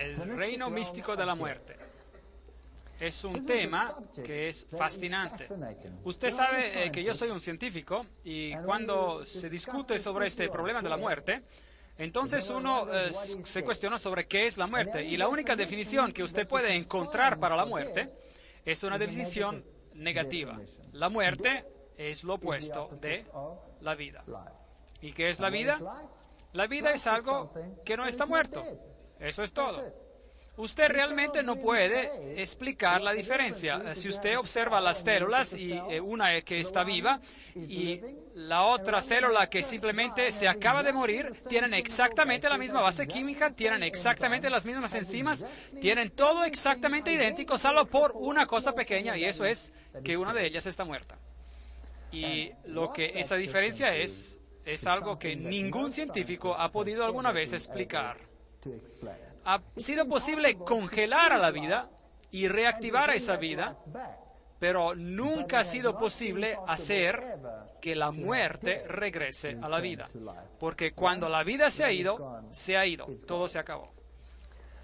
el reino místico de la muerte. Es un tema que es fascinante. Usted sabe que yo soy un científico y cuando se discute sobre este problema de la muerte, entonces uno se cuestiona sobre qué es la muerte. Y la única definición que usted puede encontrar para la muerte es una definición negativa. La muerte es lo opuesto de la vida. ¿Y qué es la vida? La vida es algo que no está muerto. Eso es todo. Usted realmente no puede explicar la diferencia. Si usted observa las células, y una que está viva y la otra célula que simplemente se acaba de morir, tienen exactamente la misma base química, tienen exactamente las mismas enzimas, tienen todo exactamente idéntico, salvo por una cosa pequeña, y eso es que una de ellas está muerta. Y lo que esa diferencia es algo que ningún científico ha podido alguna vez explicar. Ha sido posible congelar a la vida y reactivar a esa vida, pero nunca ha sido posible hacer que la muerte regrese a la vida. Porque cuando la vida se ha ido, todo se acabó.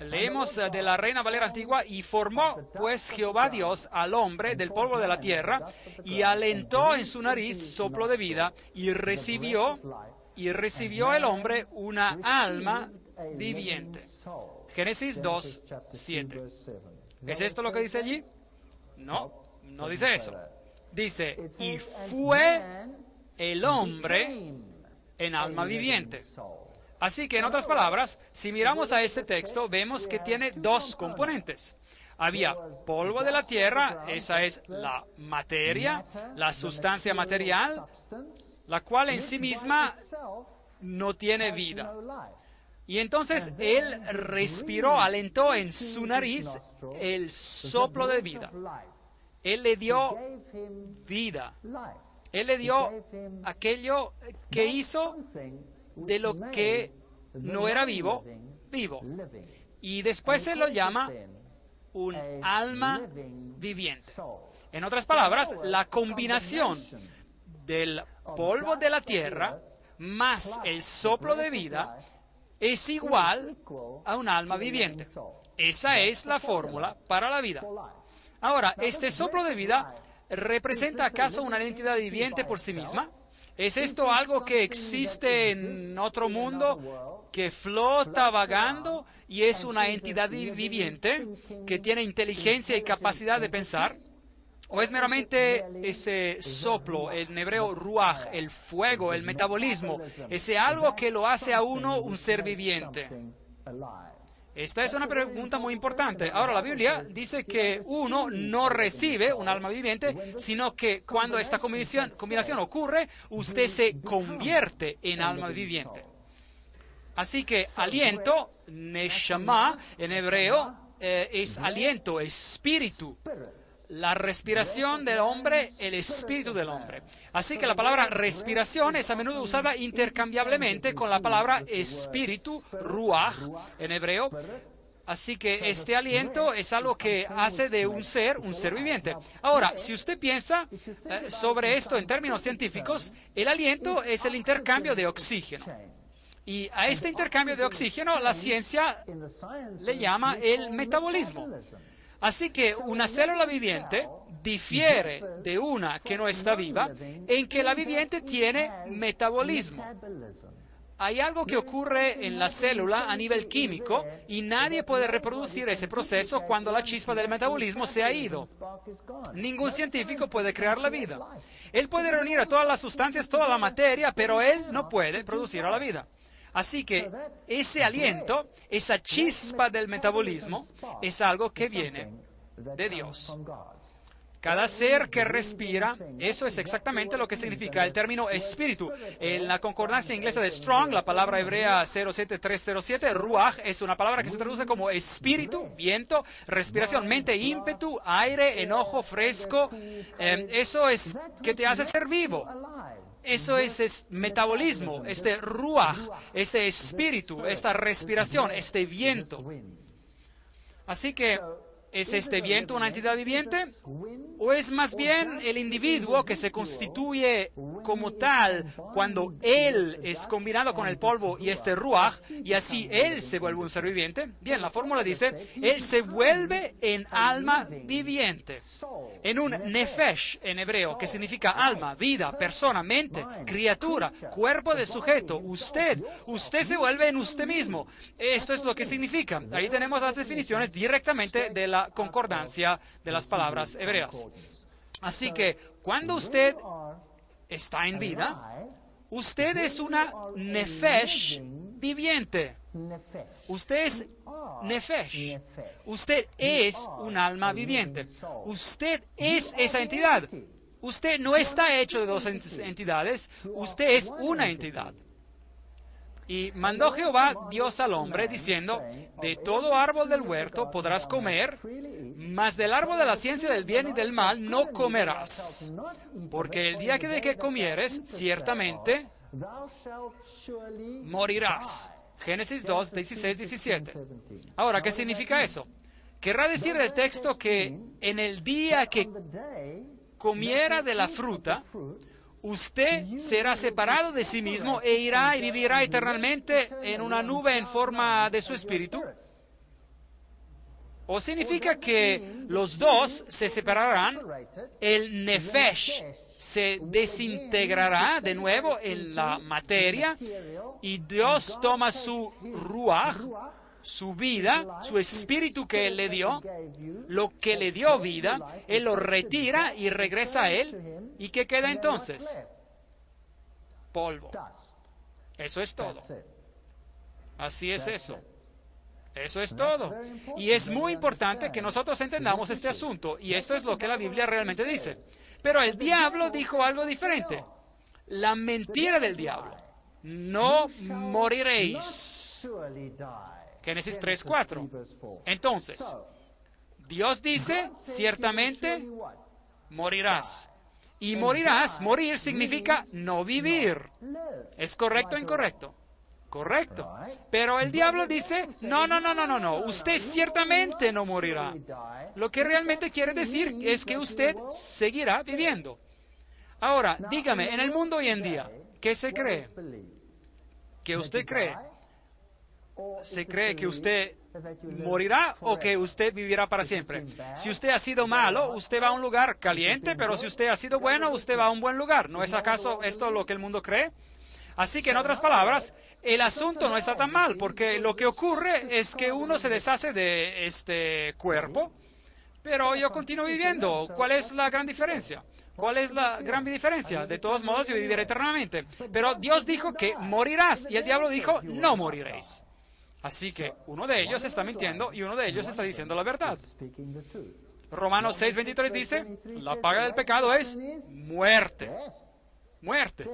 Leemos de la Reina Valera Antigua: y formó pues Jehová Dios al hombre del polvo de la tierra, y alentó en su nariz soplo de vida, y recibió el hombre una alma viviente. Génesis 2, 7. ¿Es esto lo que dice allí? No, no dice eso. Dice, y fue el hombre en alma viviente. Así que, en otras palabras, si miramos a este texto, vemos que tiene dos componentes. Había polvo de la tierra, esa es la materia, la sustancia material, la cual en sí misma no tiene vida. Y entonces él respiró, alentó en su nariz el soplo de vida. Él le dio vida. Él le dio aquello que hizo de lo que no era vivo. Y después se lo llama un alma viviente. En otras palabras, la combinación del polvo de la tierra más el soplo de vida es igual a un alma viviente. Esa es la fórmula para la vida. Ahora, ¿este soplo de vida representa acaso una entidad viviente por sí misma? ¿Es esto algo que existe en otro mundo, que flota vagando y es una entidad viviente que tiene inteligencia y capacidad de pensar? ¿O es meramente ese soplo, en hebreo ruaj, el fuego, el metabolismo, ese algo que lo hace a uno un ser viviente? Esta es una pregunta muy importante. Ahora, la Biblia dice que uno no recibe un alma viviente, sino que cuando esta combinación ocurre, usted se convierte en alma viviente. Así que aliento, neshama, en hebreo, es aliento, espíritu. La respiración del hombre, el espíritu del hombre. Así que la palabra respiración es a menudo usada intercambiablemente con la palabra espíritu, ruaj, en hebreo. Así que este aliento es algo que hace de un ser viviente. Ahora, si usted piensa sobre esto en términos científicos, el aliento es el intercambio de oxígeno. Y a este intercambio de oxígeno la ciencia le llama el metabolismo. Así que una célula viviente difiere de una que no está viva en que la viviente tiene metabolismo. Hay algo que ocurre en la célula a nivel químico y nadie puede reproducir ese proceso cuando la chispa del metabolismo se ha ido. Ningún científico puede crear la vida. Él puede reunir a todas las sustancias, toda la materia, pero él no puede producir a la vida. Así que ese aliento, esa chispa del metabolismo, es algo que viene de Dios. Cada ser que respira, eso es exactamente lo que significa el término espíritu. En la concordancia inglesa de Strong, la palabra hebrea 07307, ruaj, es una palabra que se traduce como espíritu, viento, respiración, mente, ímpetu, aire, enojo, fresco. Eso es que te hace ser vivo. Eso es metabolismo, este ruaj, este espíritu, esta respiración, este viento. Así que ¿Es este viento una entidad viviente? ¿O es más bien el individuo que se constituye como tal cuando él es combinado con el polvo y este ruaj, y así él se vuelve un ser viviente? Bien, la fórmula dice, él se vuelve en alma viviente, en un nefesh en hebreo, que significa alma, vida, persona, mente, criatura, cuerpo del sujeto. Usted se vuelve en usted mismo. Esto es lo que significa. Ahí tenemos las definiciones directamente de la concordancia de las palabras hebreas. Así que cuando usted está en vida, usted es una nefesh viviente. Usted es nefesh. Usted es un alma viviente. Usted es esa entidad. Usted no está hecho de dos entidades. Usted es una entidad. Y mandó Jehová Dios al hombre, diciendo, de todo árbol del huerto podrás comer, mas del árbol de la ciencia del bien y del mal no comerás. Porque el día de que comieres, ciertamente morirás. Génesis 2, 16, 17. Ahora, ¿qué significa eso? Querrá decir el texto que en el día que comiera de la fruta, usted será separado de sí mismo e irá y vivirá eternamente en una nube en forma de su espíritu. ¿O significa que los dos se separarán? El nefesh se desintegrará de nuevo en la materia y Dios toma su ruaj, su vida, su espíritu que Él le dio, lo que le dio vida, Él lo retira y regresa a Él. ¿Y qué queda entonces? Polvo. Eso es todo. Así es eso. Eso es todo. Y es muy importante que nosotros entendamos este asunto, y esto es lo que la Biblia realmente dice. Pero el diablo dijo algo diferente. La mentira del diablo. No moriréis. Génesis 3:4. Entonces, Dios dice, ciertamente morirás. Y morirás, morir significa no vivir. ¿Es correcto o incorrecto? Correcto. Pero el diablo dice, no, usted ciertamente no morirá. Lo que realmente quiere decir es que usted seguirá viviendo. Ahora, dígame, en el mundo hoy en día, ¿qué se cree? ¿Qué usted cree? ¿Se cree que usted morirá o que usted vivirá para siempre? Si usted ha sido malo, usted va a un lugar caliente, pero si usted ha sido bueno, usted va a un buen lugar. ¿No es acaso esto lo que el mundo cree? Así que, en otras palabras, el asunto no está tan mal, porque lo que ocurre es que uno se deshace de este cuerpo, pero yo continúo viviendo. ¿Cuál es la gran diferencia? ¿Cuál es la gran diferencia? De todos modos, yo viviré eternamente. Pero Dios dijo que morirás, y el diablo dijo, no moriréis. Así que uno de ellos está mintiendo y uno de ellos está diciendo la verdad. Romanos 6:23 dice, la paga del pecado es muerte. Muerte.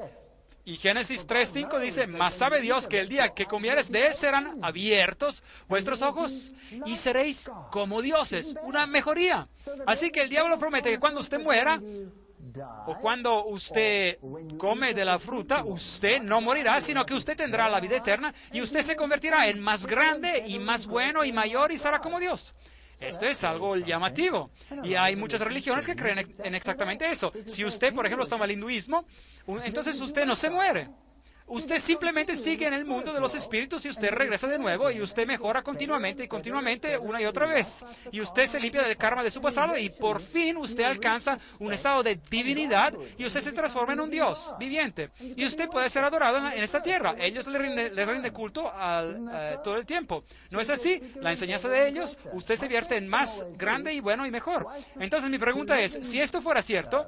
Y Génesis 3:5 dice, mas sabe Dios que el día que comieres de él serán abiertos vuestros ojos y seréis como dioses. Una mejoría. Así que el diablo promete que cuando usted muera, o cuando usted come de la fruta, usted no morirá, sino que usted tendrá la vida eterna y usted se convertirá en más grande y más bueno y mayor y será como Dios. Esto es algo llamativo. Y hay muchas religiones que creen en exactamente eso. Si usted, por ejemplo, toma el hinduismo, entonces usted no se muere. Usted simplemente sigue en el mundo de los espíritus y usted regresa de nuevo y usted mejora continuamente y continuamente una y otra vez. Y usted se limpia del karma de su pasado y por fin usted alcanza un estado de divinidad y usted se transforma en un Dios viviente. Y usted puede ser adorado en esta tierra. Ellos les rinden culto todo el tiempo. ¿No es así? La enseñanza de ellos, usted se vierte en más grande y bueno y mejor. Entonces mi pregunta es, si esto fuera cierto,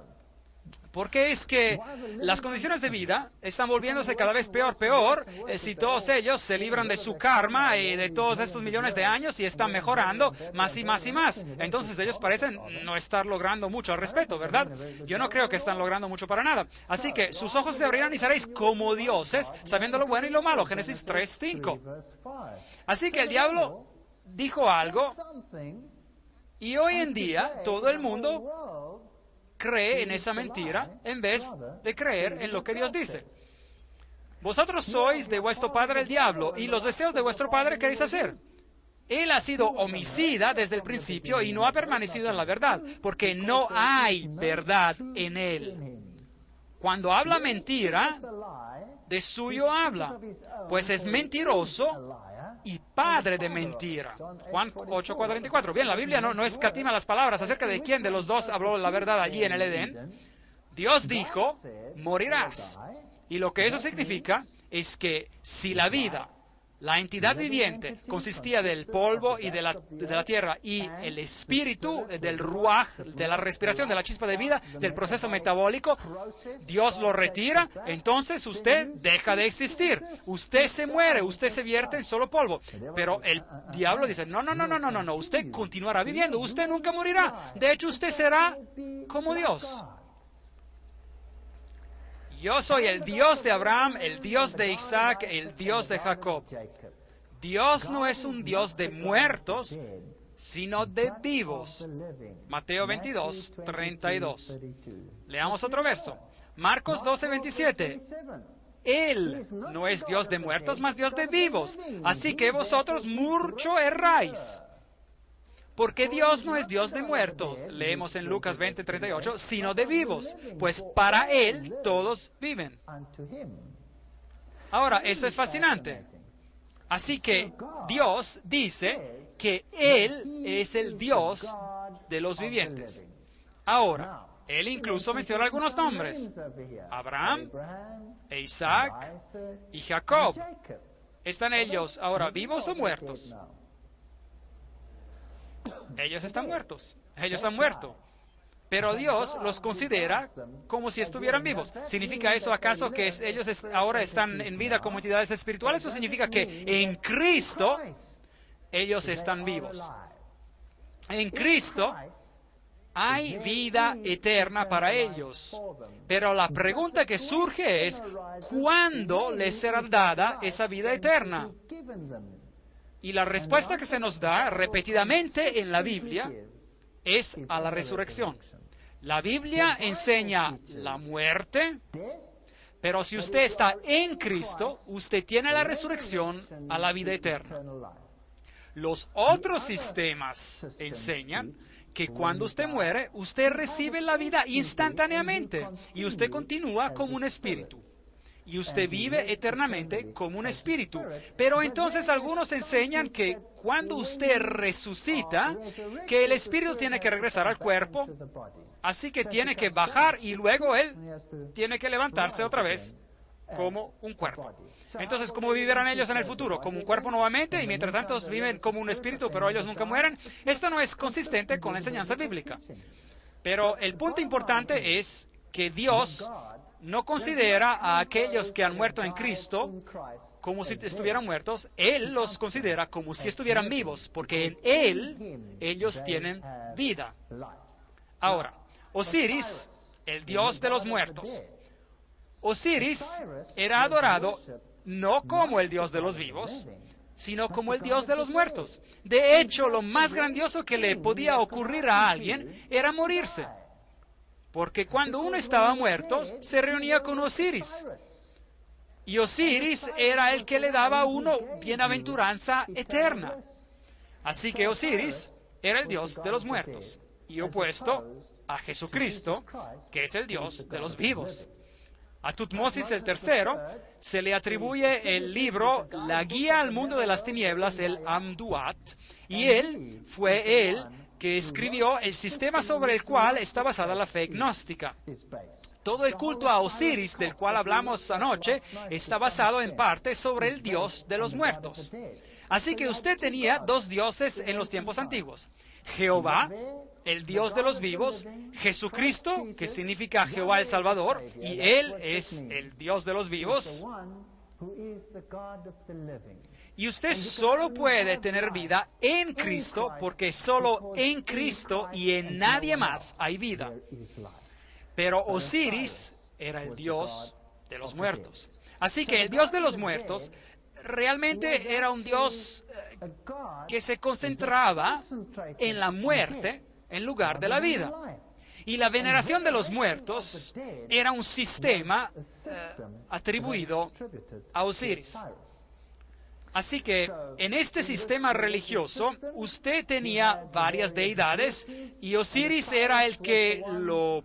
¿por qué es que las condiciones de vida están volviéndose cada vez peor? Si todos ellos se libran de su karma y de todos estos millones de años y están mejorando más y más y más. Entonces ellos parecen no estar logrando mucho al respecto, ¿verdad? Yo no creo que están logrando mucho para nada. Así que sus ojos se abrirán y seréis como dioses, sabiendo lo bueno y lo malo. Génesis 3:5. Así que el diablo dijo algo y hoy en día todo el mundo cree en esa mentira en vez de creer en lo que Dios dice. Vosotros sois de vuestro padre el diablo y los deseos de vuestro padre queréis hacer. Él ha sido homicida desde el principio y no ha permanecido en la verdad, porque no hay verdad en él. Cuando habla mentira, de suyo habla, pues es mentiroso y padre de mentira. Juan 8:44. Bien, la Biblia no escatima las palabras acerca de quién de los dos habló la verdad allí en el Edén. Dios dijo, morirás. Y lo que eso significa es que si la vida, la entidad viviente, consistía del polvo y de la tierra y el espíritu del ruaj, de la respiración, de la chispa de vida, del proceso metabólico, Dios lo retira, entonces usted deja de existir. Usted se muere, usted se vierte en solo polvo. Pero el diablo dice, no, usted continuará viviendo, usted nunca morirá. De hecho, usted será como Dios. Yo soy el Dios de Abraham, el Dios de Isaac, el Dios de Jacob. Dios no es un Dios de muertos, sino de vivos. Mateo 22:32. Leamos otro verso. Marcos 12:27. Él no es Dios de muertos, mas Dios de vivos. Así que vosotros mucho erráis. Porque Dios no es Dios de muertos, leemos en Lucas 20:38, sino de vivos, pues para Él todos viven. Ahora, esto es fascinante. Así que Dios dice que Él es el Dios de los vivientes. Ahora, Él incluso menciona algunos nombres. Abraham, Isaac y Jacob. ¿Están ellos ahora vivos o muertos? Ellos están muertos. Ellos han muerto. Pero Dios los considera como si estuvieran vivos. ¿Significa eso acaso que ellos ahora están en vida como entidades espirituales o significa que en Cristo ellos están vivos? En Cristo hay vida eterna para ellos. Pero la pregunta que surge es, ¿cuándo les será dada esa vida eterna? Y la respuesta que se nos da repetidamente en la Biblia es a la resurrección. La Biblia enseña la muerte, pero si usted está en Cristo, usted tiene la resurrección a la vida eterna. Los otros sistemas enseñan que cuando usted muere, usted recibe la vida instantáneamente y usted continúa como un espíritu. Y usted vive eternamente como un espíritu. Pero entonces algunos enseñan que cuando usted resucita, que el espíritu tiene que regresar al cuerpo, así que tiene que bajar y luego él tiene que levantarse otra vez como un cuerpo. Entonces, ¿cómo vivirán ellos en el futuro? Como un cuerpo nuevamente y mientras tanto viven como un espíritu, pero ellos nunca mueren. Esto no es consistente con la enseñanza bíblica. Pero el punto importante es que Dios no considera a aquellos que han muerto en Cristo como si estuvieran muertos. Él los considera como si estuvieran vivos, porque en Él ellos tienen vida. Ahora, Osiris, el dios de los muertos. Osiris era adorado no como el dios de los vivos, sino como el dios de los muertos. De hecho, lo más grandioso que le podía ocurrir a alguien era morirse. Porque cuando uno estaba muerto, se reunía con Osiris. Y Osiris era el que le daba a uno bienaventuranza eterna. Así que Osiris era el dios de los muertos, y opuesto a Jesucristo, que es el dios de los vivos. A Tutmosis III se le atribuye el libro La Guía al Mundo de las Tinieblas, el Amduat, y él fue que escribió el sistema sobre el cual está basada la fe gnóstica. Todo el culto a Osiris, del cual hablamos anoche, está basado en parte sobre el dios de los muertos. Así que usted tenía dos dioses en los tiempos antiguos. Jehová, el Dios de los vivos, Jesucristo, que significa Jehová el Salvador, y Él es el Dios de los vivos. Y usted solo puede tener vida en Cristo, porque solo en Cristo y en nadie más hay vida. Pero Osiris era el Dios de los muertos. Así que el Dios de los muertos realmente era un Dios que se concentraba en la muerte en lugar de la vida. Y la veneración de los muertos era un sistema atribuido a Osiris. Así que en este sistema religioso usted tenía varias deidades y Osiris era el que lo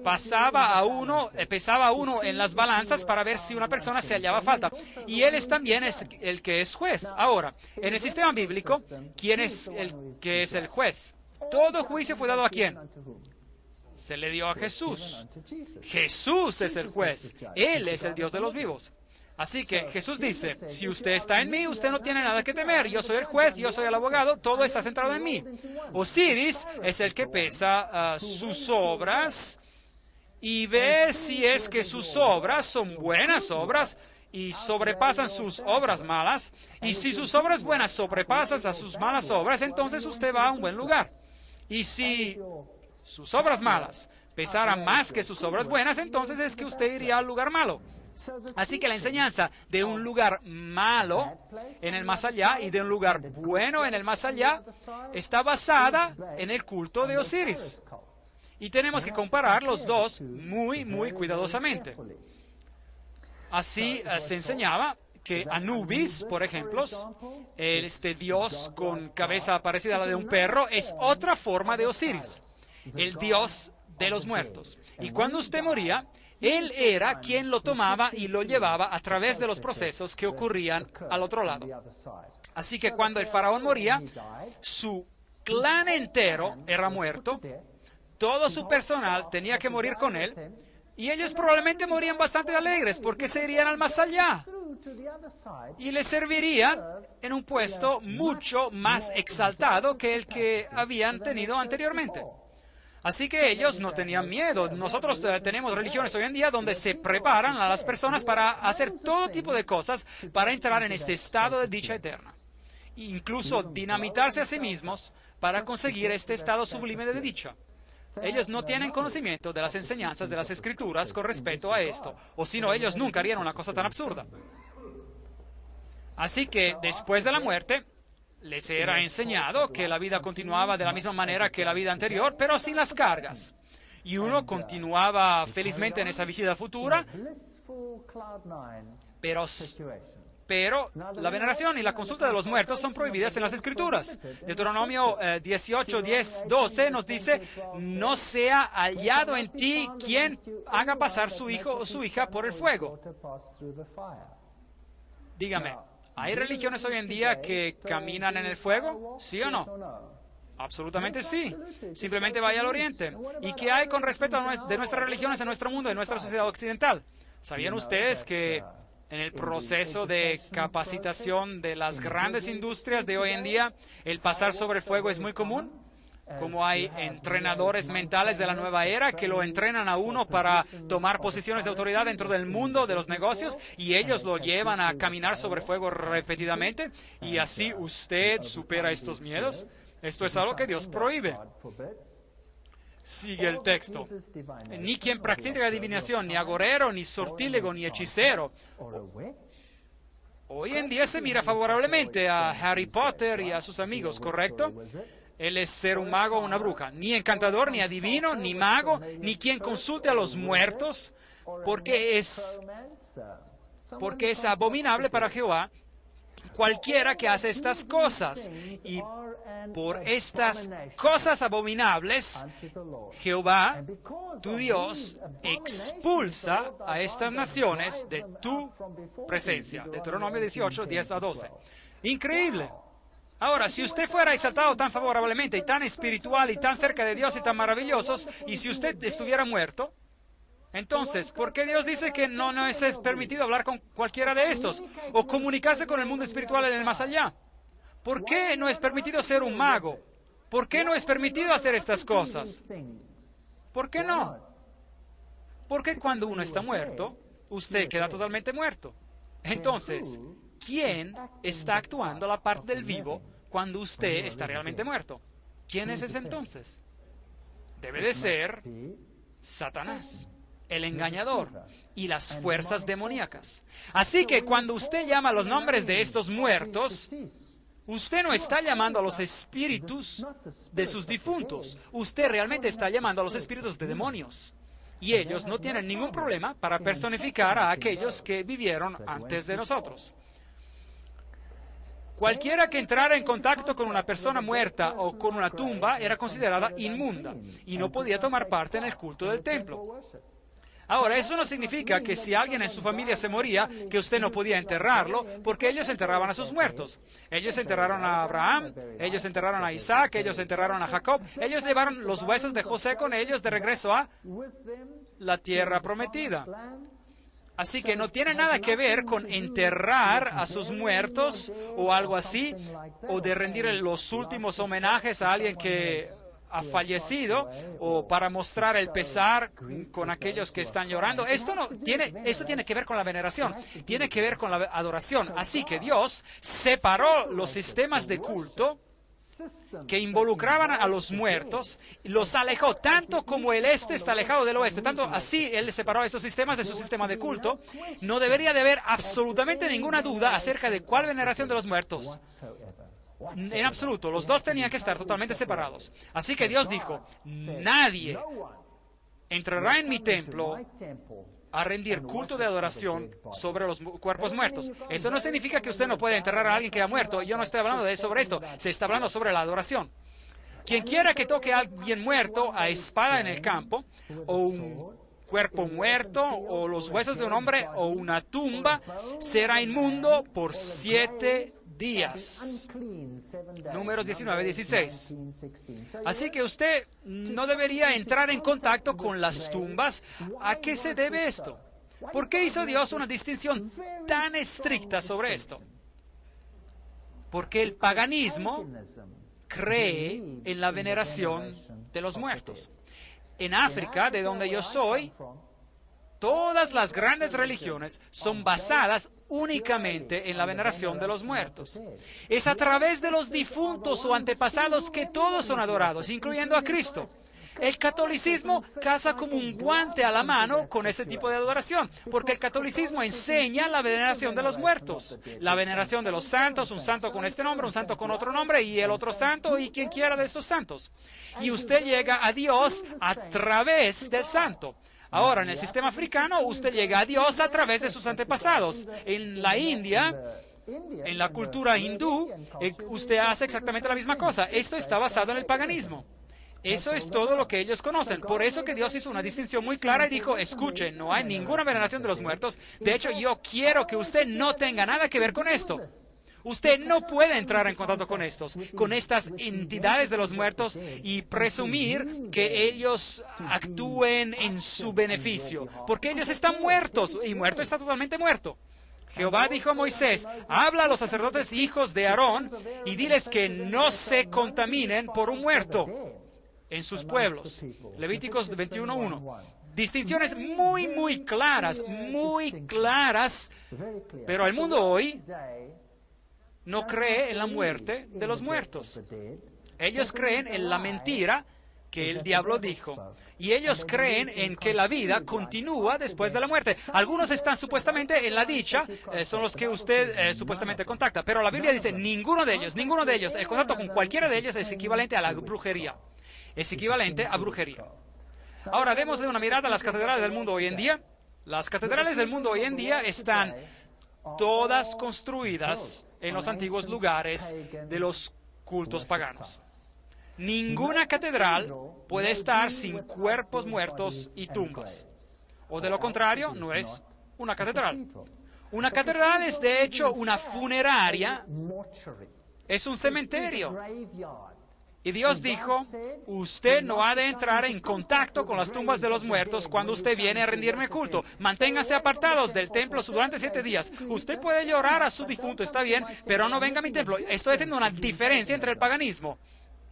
pesaba a uno en las balanzas para ver si una persona se hallaba falta. Y él también es el que es juez. Ahora, en el sistema bíblico, ¿quién es el que es el juez? Todo juicio fue dado ¿a quién? Se le dio a Jesús. Jesús es el juez. Él es el Dios de los vivos. Así que Jesús dice, si usted está en mí, usted no tiene nada que temer. Yo soy el juez, yo soy el abogado, todo está centrado en mí. Osiris es el que pesa sus obras y ve si es que sus obras son buenas obras y sobrepasan sus obras malas. Y si sus obras buenas sobrepasan a sus malas obras, entonces usted va a un buen lugar. Y si sus obras malas pesaran más que sus obras buenas, entonces es que usted iría al lugar malo. Así que la enseñanza de un lugar malo en el más allá y de un lugar bueno en el más allá está basada en el culto de Osiris. Y tenemos que comparar los dos muy, muy cuidadosamente. Así se enseñaba que Anubis, por ejemplo, este dios con cabeza parecida a la de un perro, es otra forma de Osiris, el dios de los muertos. Y cuando usted moría, él era quien lo tomaba y lo llevaba a través de los procesos que ocurrían al otro lado. Así que cuando el faraón moría, su clan entero era muerto, todo su personal tenía que morir con él, y ellos probablemente morían bastante alegres porque se irían al más allá y les servirían en un puesto mucho más exaltado que el que habían tenido anteriormente. Así que ellos no tenían miedo. Nosotros tenemos religiones hoy en día donde se preparan a las personas para hacer todo tipo de cosas para entrar en este estado de dicha eterna. Incluso dinamitarse a sí mismos para conseguir este estado sublime de dicha. Ellos no tienen conocimiento de las enseñanzas de las Escrituras con respecto a esto, o si no, ellos nunca harían una cosa tan absurda. Así que después de la muerte, les era enseñado que la vida continuaba de la misma manera que la vida anterior, pero sin las cargas. Y uno continuaba felizmente en esa vida futura, pero la veneración y la consulta de los muertos son prohibidas en las Escrituras. Deuteronomio 18, 10, 12 nos dice, no sea hallado en ti quien haga pasar su hijo o su hija por el fuego. Dígame, ¿hay religiones hoy en día que caminan en el fuego? ¿Sí o no? Absolutamente sí. Simplemente vaya al Oriente. ¿Y qué hay con respecto de nuestras religiones en nuestro mundo, en nuestra sociedad occidental? ¿Sabían ustedes que en el proceso de capacitación de las grandes industrias de hoy en día, el pasar sobre el fuego es muy común? Como hay entrenadores mentales de la nueva era que lo entrenan a uno para tomar posiciones de autoridad dentro del mundo de los negocios y ellos lo llevan a caminar sobre fuego repetidamente y así usted supera estos miedos. Esto es algo que Dios prohíbe. Sigue el texto. Ni quien practique adivinación, ni agorero, ni sortílego, ni hechicero. Hoy en día se mira favorablemente a Harry Potter y a sus amigos, ¿correcto? Él es ser un mago o una bruja. Ni encantador, ni adivino, ni mago, ni quien consulte a los muertos, porque es abominable para Jehová cualquiera que hace estas cosas. Y por estas cosas abominables, Jehová, tu Dios, expulsa a estas naciones de tu presencia. Deuteronomio 18, 10 a 12. Increíble. Ahora, si usted fuera exaltado tan favorablemente y tan espiritual y tan cerca de Dios y tan maravillosos, y si usted estuviera muerto, entonces, ¿por qué Dios dice que no es permitido hablar con cualquiera de estos o comunicarse con el mundo espiritual en el más allá? ¿Por qué no es permitido ser un mago? ¿Por qué no es permitido hacer estas cosas? ¿Por qué no? Porque cuando uno está muerto, usted queda totalmente muerto. Entonces, ¿quién está actuando la parte del vivo cuando usted está realmente muerto? ¿Quién es ese entonces? Debe de ser Satanás, el engañador y las fuerzas demoníacas. Así que cuando usted llama los nombres de estos muertos, usted no está llamando a los espíritus de sus difuntos. Usted realmente está llamando a los espíritus de demonios. Y ellos no tienen ningún problema para personificar a aquellos que vivieron antes de nosotros. Cualquiera que entrara en contacto con una persona muerta o con una tumba era considerada inmunda y no podía tomar parte en el culto del templo. Ahora, eso no significa que si alguien en su familia se moría, que usted no podía enterrarlo, porque ellos enterraban a sus muertos. Ellos enterraron a Abraham, ellos enterraron a Isaac, ellos enterraron a Jacob, ellos llevaron los huesos de José con ellos de regreso a la tierra prometida. Así que no tiene nada que ver con enterrar a sus muertos o algo así, o de rendir los últimos homenajes a alguien que ha fallecido, o para mostrar el pesar con aquellos que están llorando. Esto tiene que ver con la veneración, tiene que ver con la adoración. Así que Dios separó los sistemas de culto que involucraban a los muertos, los alejó tanto como el este está alejado del oeste, tanto así Él separó estos sistemas de su sistema de culto. No debería de haber absolutamente ninguna duda acerca de cuál veneración de los muertos. En absoluto, los dos tenían que estar totalmente separados. Así que Dios dijo, nadie entrará en mi templo a rendir culto de adoración sobre los cuerpos muertos. Eso no significa que usted no puede enterrar a alguien que ha muerto. Yo no estoy hablando sobre esto. Se está hablando sobre la adoración. Quien quiera que toque a alguien muerto a espada en el campo, o un cuerpo muerto, o los huesos de un hombre, o una tumba, será inmundo por 7 días. Números 19-16. Así que usted no debería entrar en contacto con las tumbas. ¿A qué se debe esto? ¿Por qué hizo Dios una distinción tan estricta sobre esto? Porque el paganismo cree en la veneración de los muertos. En África, de donde yo soy, todas las grandes religiones son basadas únicamente en la veneración de los muertos. Es a través de los difuntos o antepasados que todos son adorados, incluyendo a Cristo. El catolicismo caza como un guante a la mano con ese tipo de adoración, porque el catolicismo enseña la veneración de los muertos, la veneración de los santos, un santo con este nombre, un santo con otro nombre, y el otro santo, y quien quiera de estos santos. Y usted llega a Dios a través del santo. Ahora, en el sistema africano, usted llega a Dios a través de sus antepasados. En la India, en la cultura hindú, usted hace exactamente la misma cosa. Esto está basado en el paganismo. Eso es todo lo que ellos conocen. Por eso que Dios hizo una distinción muy clara y dijo, escuchen, no hay ninguna veneración de los muertos. De hecho, yo quiero que usted no tenga nada que ver con esto. Usted no puede entrar en contacto con estas entidades de los muertos y presumir que ellos actúen en su beneficio, porque ellos están muertos y muerto está totalmente muerto. Jehová dijo a Moisés, habla a los sacerdotes hijos de Aarón y diles que no se contaminen por un muerto en sus pueblos. Levíticos 21:1. Distinciones muy claras, pero el mundo hoy no cree en la muerte de los muertos. Ellos creen en la mentira que el diablo dijo. Y ellos creen en que la vida continúa después de la muerte. Algunos están supuestamente en la dicha, son los que usted supuestamente contacta. Pero la Biblia dice, ninguno de ellos, el contacto con cualquiera de ellos es equivalente a la brujería. Es equivalente a brujería. Ahora, démosle una mirada a las catedrales del mundo hoy en día. Las catedrales del mundo hoy en día están todas construidas en los antiguos lugares de los cultos paganos. Ninguna catedral puede estar sin cuerpos muertos y tumbas. O de lo contrario, no es una catedral. Una catedral es de hecho una funeraria, es un cementerio. Y Dios dijo, usted no ha de entrar en contacto con las tumbas de los muertos cuando usted viene a rendirme culto. Manténgase apartados del templo durante 7 días. Usted puede llorar a su difunto, está bien, pero no venga a mi templo. Estoy haciendo una diferencia entre el paganismo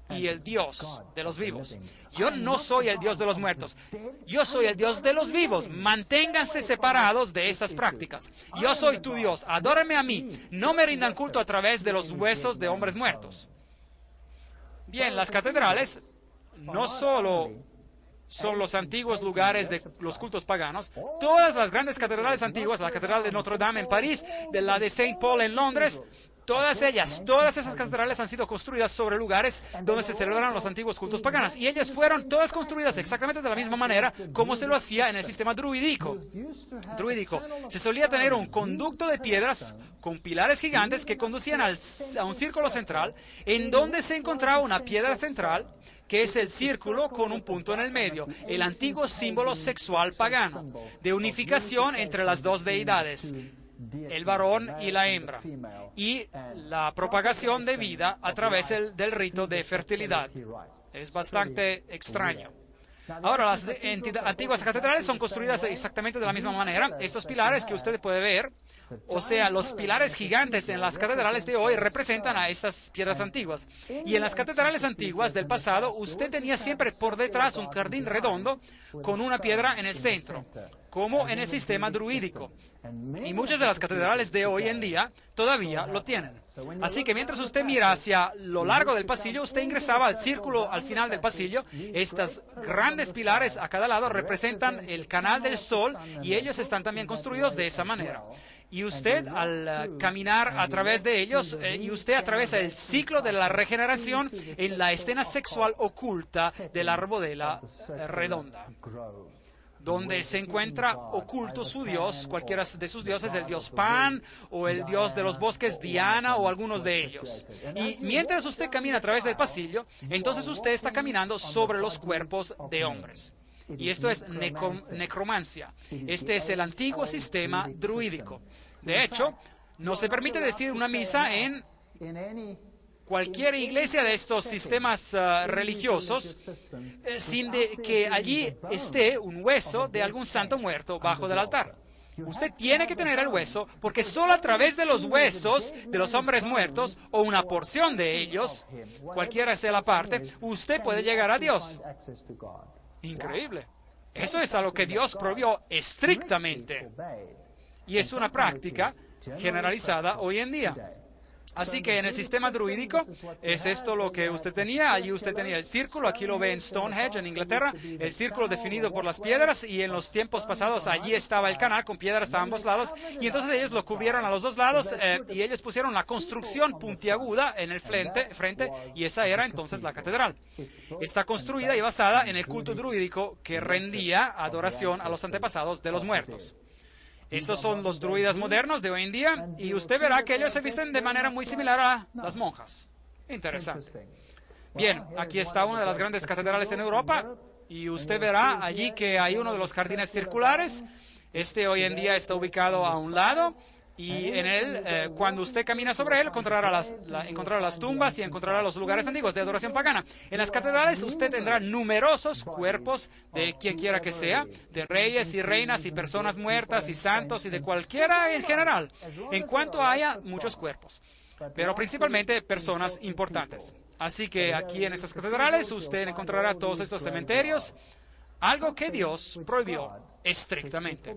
y el Dios de los vivos. Yo no soy el Dios de los muertos. Yo soy el Dios de los vivos. Manténganse separados de estas prácticas. Yo soy tu Dios. Adórenme a mí. No me rindan culto a través de los huesos de hombres muertos. Bien, las catedrales no solo son los antiguos lugares de los cultos paganos. Todas las grandes catedrales antiguas, la Catedral de Notre Dame en París, la de Saint Paul en Londres, todas esas catedrales han sido construidas sobre lugares donde se celebran los antiguos cultos paganos. Y ellas fueron todas construidas exactamente de la misma manera como se lo hacía en el sistema druídico. Se solía tener un conducto de piedras con pilares gigantes que conducían a un círculo central, en donde se encontraba una piedra central, que es el círculo con un punto en el medio, el antiguo símbolo sexual pagano, de unificación entre las dos deidades, el varón y la hembra, y la propagación de vida a través del rito de fertilidad. Es bastante extraño. Ahora, las antiguas catedrales son construidas exactamente de la misma manera. Estos pilares que usted puede ver, o sea, los pilares gigantes en las catedrales de hoy representan a estas piedras antiguas. Y en las catedrales antiguas del pasado, usted tenía siempre por detrás un jardín redondo con una piedra en el centro, como en el sistema druídico. Y muchas de las catedrales de hoy en día todavía lo tienen. Así que mientras usted mira hacia lo largo del pasillo, usted ingresaba al círculo al final del pasillo. Estos grandes pilares a cada lado representan el canal del sol y ellos están también construidos de esa manera. Y usted al caminar a través de ellos, y usted atraviesa el ciclo de la regeneración en la escena sexual oculta del arboleda redonda, donde se encuentra oculto su dios, cualquiera de sus dioses, el dios Pan o el dios de los bosques Diana o algunos de ellos. Y mientras usted camina a través del pasillo, entonces usted está caminando sobre los cuerpos de hombres. Y esto es necromancia. Este es el antiguo sistema druídico. De hecho, no se permite decir una misa en cualquier iglesia de estos sistemas religiosos sin que allí esté un hueso de algún santo muerto bajo del altar. Usted tiene que tener el hueso, porque solo a través de los huesos de los hombres muertos, o una porción de ellos, cualquiera sea la parte, usted puede llegar a Dios. Increíble. Eso es a lo que Dios prohibió estrictamente. Y es una práctica generalizada hoy en día. Así que en el sistema druídico es esto lo que usted tenía. Allí usted tenía el círculo, aquí lo ve en Stonehenge, en Inglaterra, el círculo definido por las piedras, y en los tiempos pasados allí estaba el canal con piedras a ambos lados, y entonces ellos lo cubrieron a los dos lados y ellos pusieron la construcción puntiaguda en el frente, y esa era entonces la catedral. Está construida y basada en el culto druídico que rendía adoración a los antepasados de los muertos. Estos son los druidas modernos de hoy en día, y usted verá que ellos se visten de manera muy similar a las monjas. Interesante. Bien, aquí está una de las grandes catedrales en Europa, y usted verá allí que hay uno de los jardines circulares. Este hoy en día está ubicado a un lado, y en él, cuando usted camina sobre él, encontrará las tumbas y encontrará los lugares antiguos de adoración pagana. En las catedrales usted tendrá numerosos cuerpos de quien quiera que sea, de reyes y reinas y personas muertas y santos y de cualquiera en general, en cuanto haya muchos cuerpos, pero principalmente personas importantes. Así que aquí en estas catedrales usted encontrará todos estos cementerios, algo que Dios prohibió estrictamente.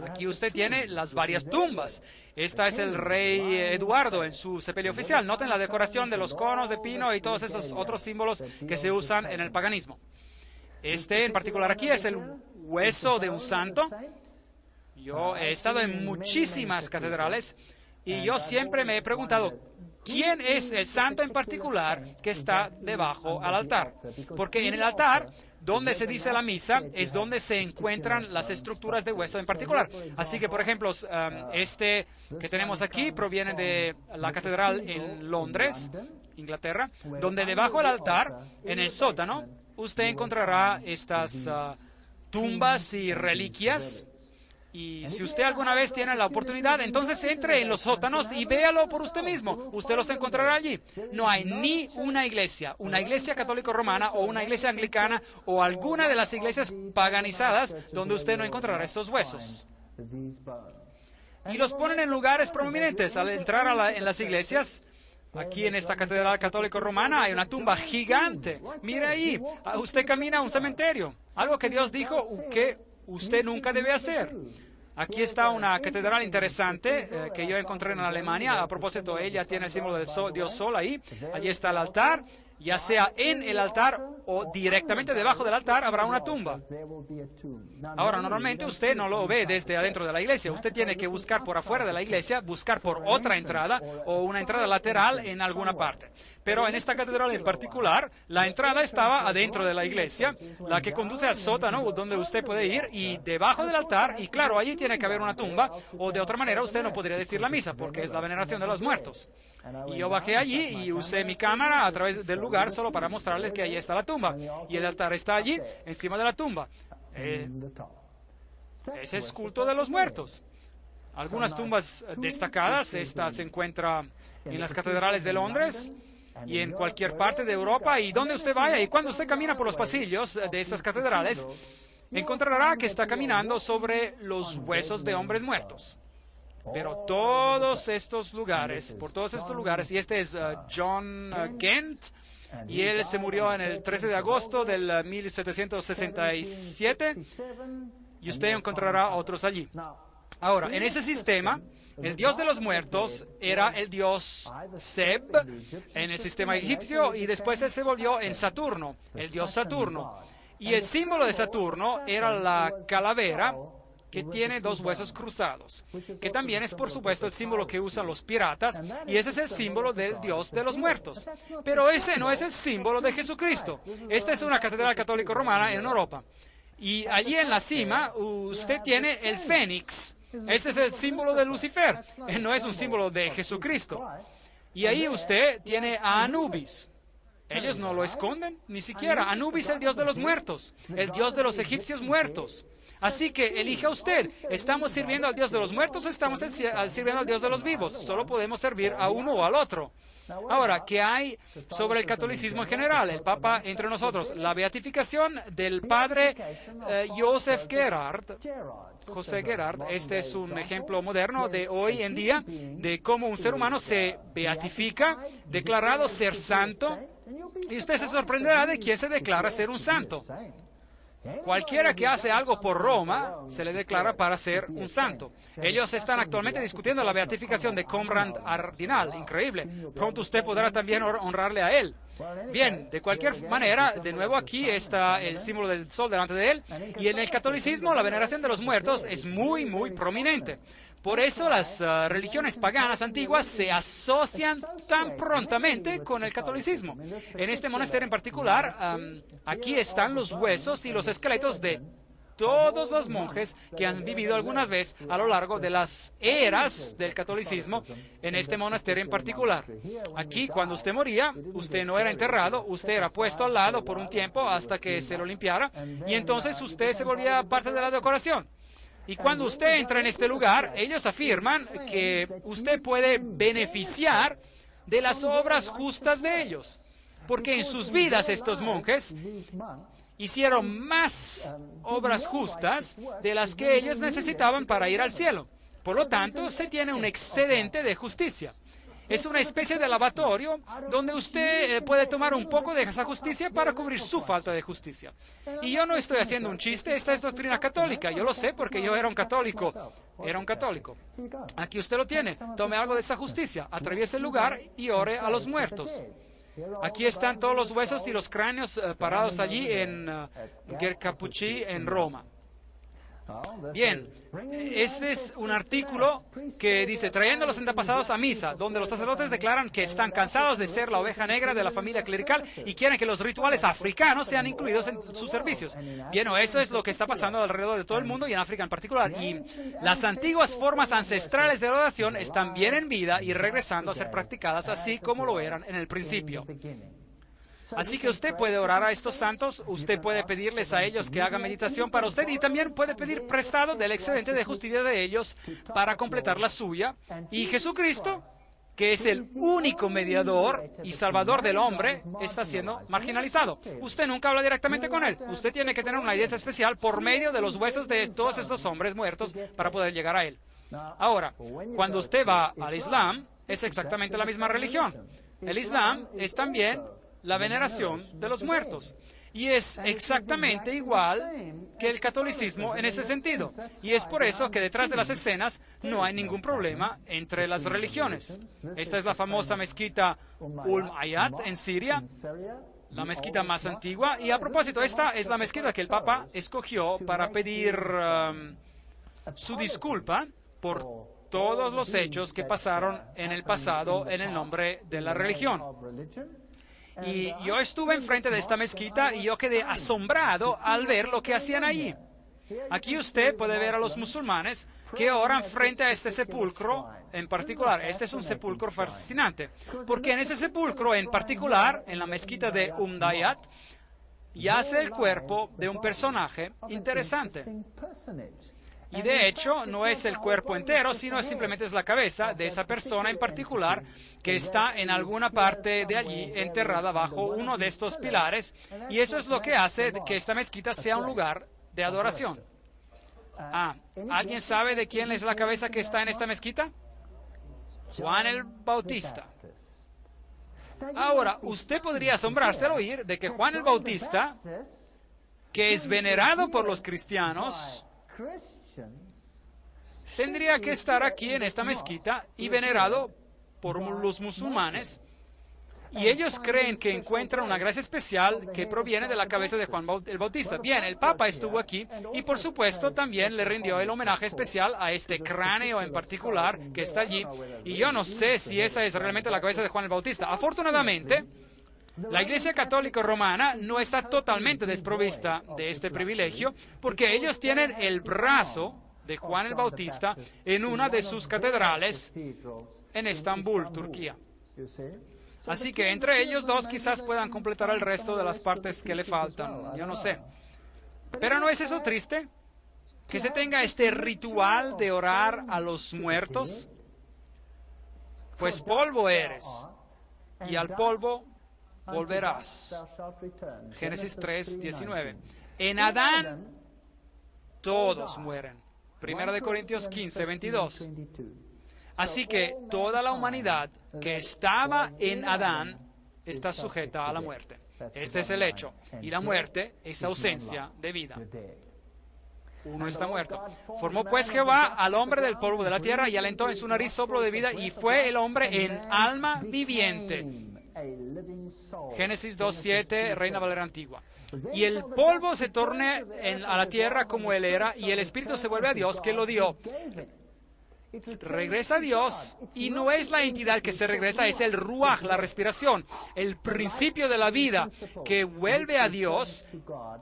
Aquí usted tiene las varias tumbas. Esta es el rey Eduardo en su sepelio oficial. Noten la decoración de los conos de pino y todos esos otros símbolos que se usan en el paganismo. Este en particular aquí es el hueso de un santo. Yo he estado en muchísimas catedrales y yo siempre me he preguntado, ¿quién es el santo en particular que está debajo al altar? Porque en el altar, donde se dice la misa, es donde se encuentran las estructuras de hueso en particular. Así que, por ejemplo, este que tenemos aquí proviene de la catedral en Londres, Inglaterra, donde debajo del altar, en el sótano, usted encontrará estas tumbas y reliquias. Y si usted alguna vez tiene la oportunidad, entonces entre en los sótanos y véalo por usted mismo. Usted los encontrará allí. No hay ni una iglesia católica romana o una iglesia anglicana o alguna de las iglesias paganizadas donde usted no encontrará estos huesos. Y los ponen en lugares prominentes. Al entrar en las iglesias, aquí en esta catedral católica romana hay una tumba gigante. Mire ahí, usted camina a un cementerio. Algo que Dios dijo que usted nunca debe hacer. Aquí está una catedral interesante que yo encontré en Alemania. A propósito, ella tiene el símbolo del dios Sol ahí. Allí está el altar. ya sea en el altar o directamente debajo del altar, habrá una tumba. Ahora, normalmente usted no lo ve desde adentro de la iglesia. Usted tiene que buscar por afuera de la iglesia, buscar por otra entrada o una entrada lateral en alguna parte. Pero en esta catedral en particular, la entrada estaba adentro de la iglesia, la que conduce al sótano donde usted puede ir, y debajo del altar, y claro, allí tiene que haber una tumba, o de otra manera usted no podría decir la misa, porque es la veneración de los muertos. Y yo bajé allí y usé mi cámara a través del lugar solo para mostrarles que allí está la tumba. Y el altar está allí, encima de la tumba. Ese es culto de los muertos. Algunas tumbas destacadas, esta se encuentra en las catedrales de Londres y en cualquier parte de Europa, y donde usted vaya, y cuando usted camina por los pasillos de estas catedrales, encontrará que está caminando sobre los huesos de hombres muertos. Pero todos estos lugares, y este es John Kent, y él se murió en el 13 de agosto del 1767, y usted encontrará otros allí. Ahora, en ese sistema, el dios de los muertos era el dios Seb en el sistema egipcio, y después él se volvió en Saturno, el dios Saturno. Y el símbolo de Saturno era la calavera, que tiene dos huesos cruzados, que también es, por supuesto, el símbolo que usan los piratas, y ese es el símbolo del Dios de los muertos. Pero ese no es el símbolo de Jesucristo. Esta es una catedral católica romana en Europa. Y allí en la cima usted tiene el Fénix. Ese es el símbolo de Lucifer. No es un símbolo de Jesucristo. Y ahí usted tiene a Anubis. Ellos no lo esconden, ni siquiera. Anubis es el dios de los muertos, el dios de los egipcios muertos. Así que elija usted, ¿estamos sirviendo al Dios de los muertos o estamos sirviendo al Dios de los vivos? Solo podemos servir a uno o al otro. Ahora, ¿qué hay sobre el catolicismo en general? El Papa entre nosotros. La beatificación del padre José Gerard. Este es un ejemplo moderno de hoy en día de cómo un ser humano se beatifica, declarado ser santo, y usted se sorprenderá de quién se declara ser un santo. Cualquiera que hace algo por Roma se le declara para ser un santo. Ellos están actualmente discutiendo la beatificación de Conrad Ardinal. Increíble. Pronto usted podrá también honrarle a él. Bien, de cualquier manera, de nuevo aquí está el símbolo del sol delante de él. Y en el catolicismo la veneración de los muertos es muy, muy prominente. Por eso las religiones paganas antiguas se asocian tan prontamente con el catolicismo. En este monasterio en particular, aquí están los huesos y los esqueletos de todos los monjes que han vivido alguna vez a lo largo de las eras del catolicismo en este monasterio en particular. Aquí, cuando usted moría, usted no era enterrado, usted era puesto al lado por un tiempo hasta que se lo limpiara, y entonces usted se volvía parte de la decoración. Y cuando usted entra en este lugar, ellos afirman que usted puede beneficiar de las obras justas de ellos, porque en sus vidas estos monjes hicieron más obras justas de las que ellos necesitaban para ir al cielo. Por lo tanto, se tiene un excedente de justicia. Es una especie de lavatorio donde usted puede tomar un poco de esa justicia para cubrir su falta de justicia. Y yo no estoy haciendo un chiste, esta es doctrina católica. Yo lo sé porque yo era un católico. Aquí usted lo tiene. Tome algo de esa justicia, atraviese el lugar y ore a los muertos. Aquí están todos los huesos y los cráneos parados allí en Ger-Capucci, en Roma. Bien, este es un artículo que dice, trayendo a los antepasados a misa, donde los sacerdotes declaran que están cansados de ser la oveja negra de la familia clerical y quieren que los rituales africanos sean incluidos en sus servicios. Bien, eso es lo que está pasando alrededor de todo el mundo y en África en particular. Y las antiguas formas ancestrales de oración están bien en vida y regresando a ser practicadas así como lo eran en el principio. Así que usted puede orar a estos santos, usted puede pedirles a ellos que hagan meditación para usted y también puede pedir prestado del excedente de justicia de ellos para completar la suya. Y Jesucristo, que es el único mediador y salvador del hombre, está siendo marginalizado. Usted nunca habla directamente con él. Usted tiene que tener una dieta especial por medio de los huesos de todos estos hombres muertos para poder llegar a él. Ahora, cuando usted va al Islam, es exactamente la misma religión. El Islam es también la veneración de los muertos. Y es exactamente igual que el catolicismo en este sentido. Y es por eso que detrás de las escenas no hay ningún problema entre las religiones. Esta es la famosa mezquita Hayat en Siria, la mezquita más antigua. Y a propósito, esta es la mezquita que el Papa escogió para pedir su disculpa por todos los hechos que pasaron en el pasado en el nombre de la religión. Y yo estuve enfrente de esta mezquita y yo quedé asombrado al ver lo que hacían allí. Aquí usted puede ver a los musulmanes que oran frente a este sepulcro en particular. Este es un sepulcro fascinante, porque en ese sepulcro en particular, en la mezquita de Hayat, yace el cuerpo de un personaje interesante. Y de hecho, no es el cuerpo entero, sino simplemente es la cabeza de esa persona en particular que está en alguna parte de allí enterrada bajo uno de estos pilares. Y eso es lo que hace que esta mezquita sea un lugar de adoración. ¿Alguien sabe de quién es la cabeza que está en esta mezquita? Juan el Bautista. Ahora, usted podría asombrarse al oír de que Juan el Bautista, que es venerado por los cristianos, tendría que estar aquí en esta mezquita y venerado por los musulmanes, y ellos creen que encuentran una gracia especial que proviene de la cabeza de Juan el Bautista. Bien, el Papa estuvo aquí y por supuesto también le rindió el homenaje especial a este cráneo en particular que está allí, y yo no sé si esa es realmente la cabeza de Juan el Bautista. Afortunadamente, la Iglesia Católica Romana no está totalmente desprovista de este privilegio, porque ellos tienen el brazo de Juan el Bautista en una de sus catedrales en Estambul, Turquía. Así que entre ellos dos quizás puedan completar el resto de las partes que le faltan, yo no sé. Pero ¿no es eso triste? Que se tenga este ritual de orar a los muertos. Pues polvo eres, y al polvo volverás. Génesis 3, 19. En Adán todos mueren. Primera de Corintios 15, 22. Así que toda la humanidad que estaba en Adán está sujeta a la muerte. Este es el hecho. Y la muerte es ausencia de vida. Uno está muerto. Formó pues Jehová al hombre del polvo de la tierra y alentó en su nariz soplo de vida y fue el hombre en alma viviente. Génesis 2:7, Reina Valera Antigua. Y el polvo se torna a la tierra como él era, y el espíritu se vuelve a Dios que lo dio. Regresa a Dios, y no es la entidad que se regresa, es el ruaj, la respiración, el principio de la vida que vuelve a Dios,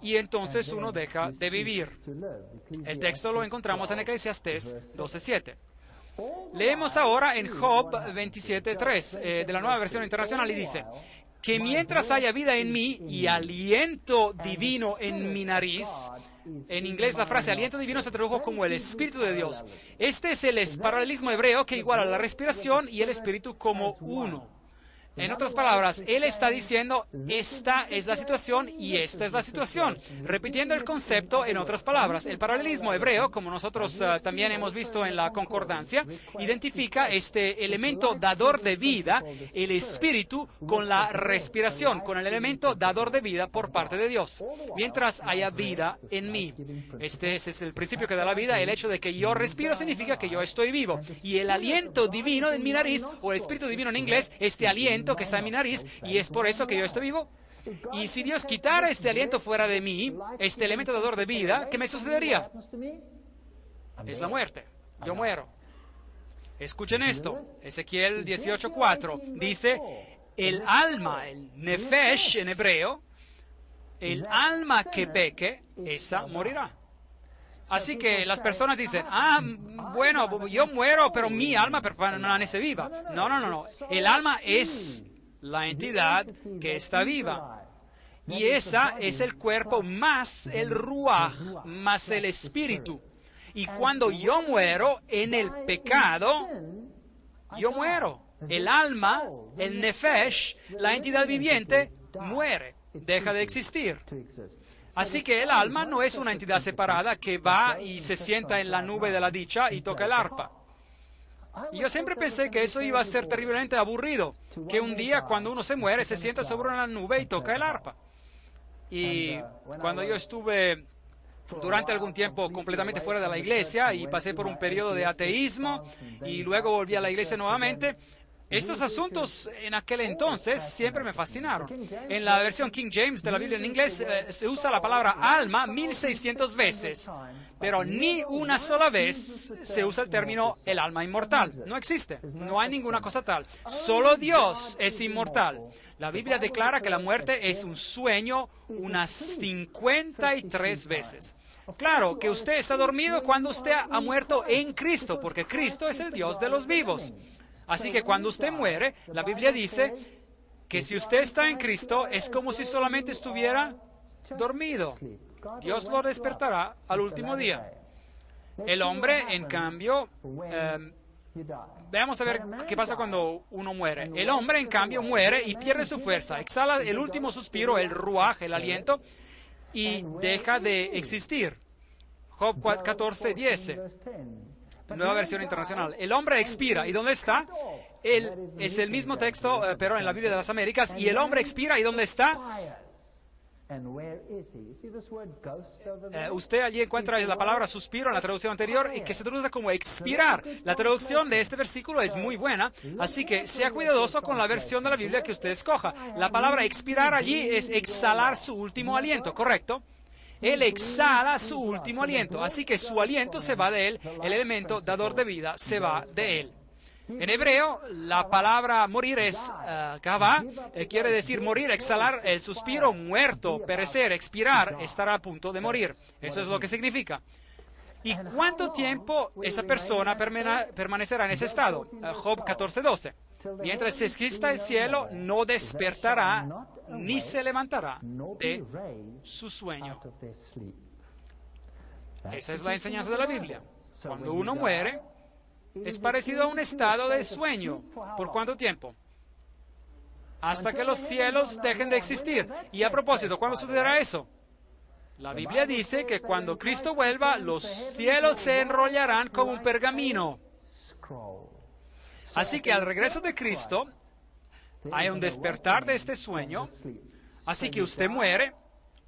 y entonces uno deja de vivir. El texto lo encontramos en Eclesiastés 12:7. Leemos ahora en Job 27:3 de la Nueva Versión Internacional y dice: que mientras haya vida en mí y aliento divino en mi nariz. En inglés la frase aliento divino se tradujo como el Espíritu de Dios. Este es el paralelismo hebreo que iguala la respiración y el Espíritu como uno. En otras palabras, él está diciendo, esta es la situación y esta es la situación, repitiendo el concepto en otras palabras. El paralelismo hebreo, como nosotros también hemos visto en la concordancia, identifica este elemento dador de vida, el espíritu, con la respiración, con el elemento dador de vida por parte de Dios. Mientras haya vida en mí. Este es el principio que da la vida. El hecho de que yo respiro significa que yo estoy vivo. Y el aliento divino en mi nariz, o el espíritu divino en inglés, este aliento que está en mi nariz, y es por eso que yo estoy vivo. Y si Dios quitara este aliento fuera de mí, este elemento dador de vida, ¿qué me sucedería? Es la muerte. Yo muero. Escuchen esto. Ezequiel 18:4 dice, el alma, el nefesh en hebreo, el alma que peque, esa morirá. Así que las personas dicen, bueno, yo muero, pero mi alma permanece viva. No. El alma es la entidad que está viva. Y esa es el cuerpo más el ruaj, más el espíritu. Y cuando yo muero en el pecado, yo muero. El alma, el nefesh, la entidad viviente, muere, deja de existir. Así que el alma no es una entidad separada que va y se sienta en la nube de la dicha y toca el arpa. Y yo siempre pensé que eso iba a ser terriblemente aburrido, que un día cuando uno se muere se sienta sobre una nube y toca el arpa. Y cuando yo estuve durante algún tiempo completamente fuera de la iglesia y pasé por un periodo de ateísmo y luego volví a la iglesia nuevamente, estos asuntos en aquel entonces siempre me fascinaron. En la versión King James de la Biblia en inglés se usa la palabra alma 1600 veces, pero ni una sola vez se usa el término el alma inmortal. No existe, no hay ninguna cosa tal. Solo Dios es inmortal. La Biblia declara que la muerte es un sueño unas 53 veces. Claro que usted está dormido cuando usted ha muerto en Cristo, porque Cristo es el Dios de los vivos. Así que cuando usted muere, la Biblia dice que si usted está en Cristo, es como si solamente estuviera dormido. Dios lo despertará al último día. El hombre, en cambio, veamos a ver qué pasa cuando uno muere. El hombre, en cambio, muere y pierde su fuerza, exhala el último suspiro, el ruaj, el aliento, y deja de existir. Job 14:10. Nueva versión internacional. El hombre expira. ¿Y dónde está? Es el mismo texto, pero en la Biblia de las Américas. ¿Y el hombre expira? ¿Y dónde está? Usted allí encuentra la palabra suspiro en la traducción anterior y que se traduce como expirar. La traducción de este versículo es muy buena, así que sea cuidadoso con la versión de la Biblia que usted escoja. La palabra expirar allí es exhalar su último aliento, ¿correcto? Él exhala su último aliento, así que su aliento se va de él, el elemento dador de vida se va de él. En hebreo, la palabra morir es kavá, quiere decir morir, exhalar, el suspiro, muerto, perecer, expirar, estar a punto de morir. Eso es lo que significa. ¿Y cuánto tiempo esa persona permanecerá en ese estado? Job 14:12. Mientras exista el cielo, no despertará ni se levantará de su sueño. Esa es la enseñanza de la Biblia. Cuando uno muere, es parecido a un estado de sueño. ¿Por cuánto tiempo? Hasta que los cielos dejen de existir. Y a propósito, ¿cuándo sucederá eso? La Biblia dice que cuando Cristo vuelva, los cielos se enrollarán como un pergamino. Así que al regreso de Cristo, hay un despertar de este sueño. Así que usted muere,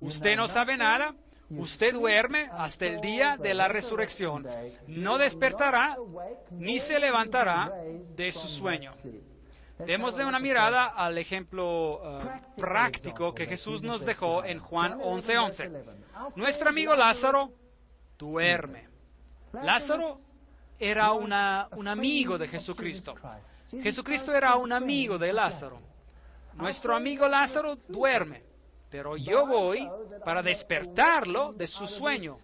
usted no sabe nada, usted duerme hasta el día de la resurrección. No despertará ni se levantará de su sueño. Démosle una mirada al ejemplo práctico que Jesús nos dejó en Juan 11:11. Nuestro amigo Lázaro duerme. Lázaro era un amigo de Jesucristo. Jesucristo era un amigo de Lázaro. Nuestro amigo Lázaro duerme, pero yo voy para despertarlo de su sueño.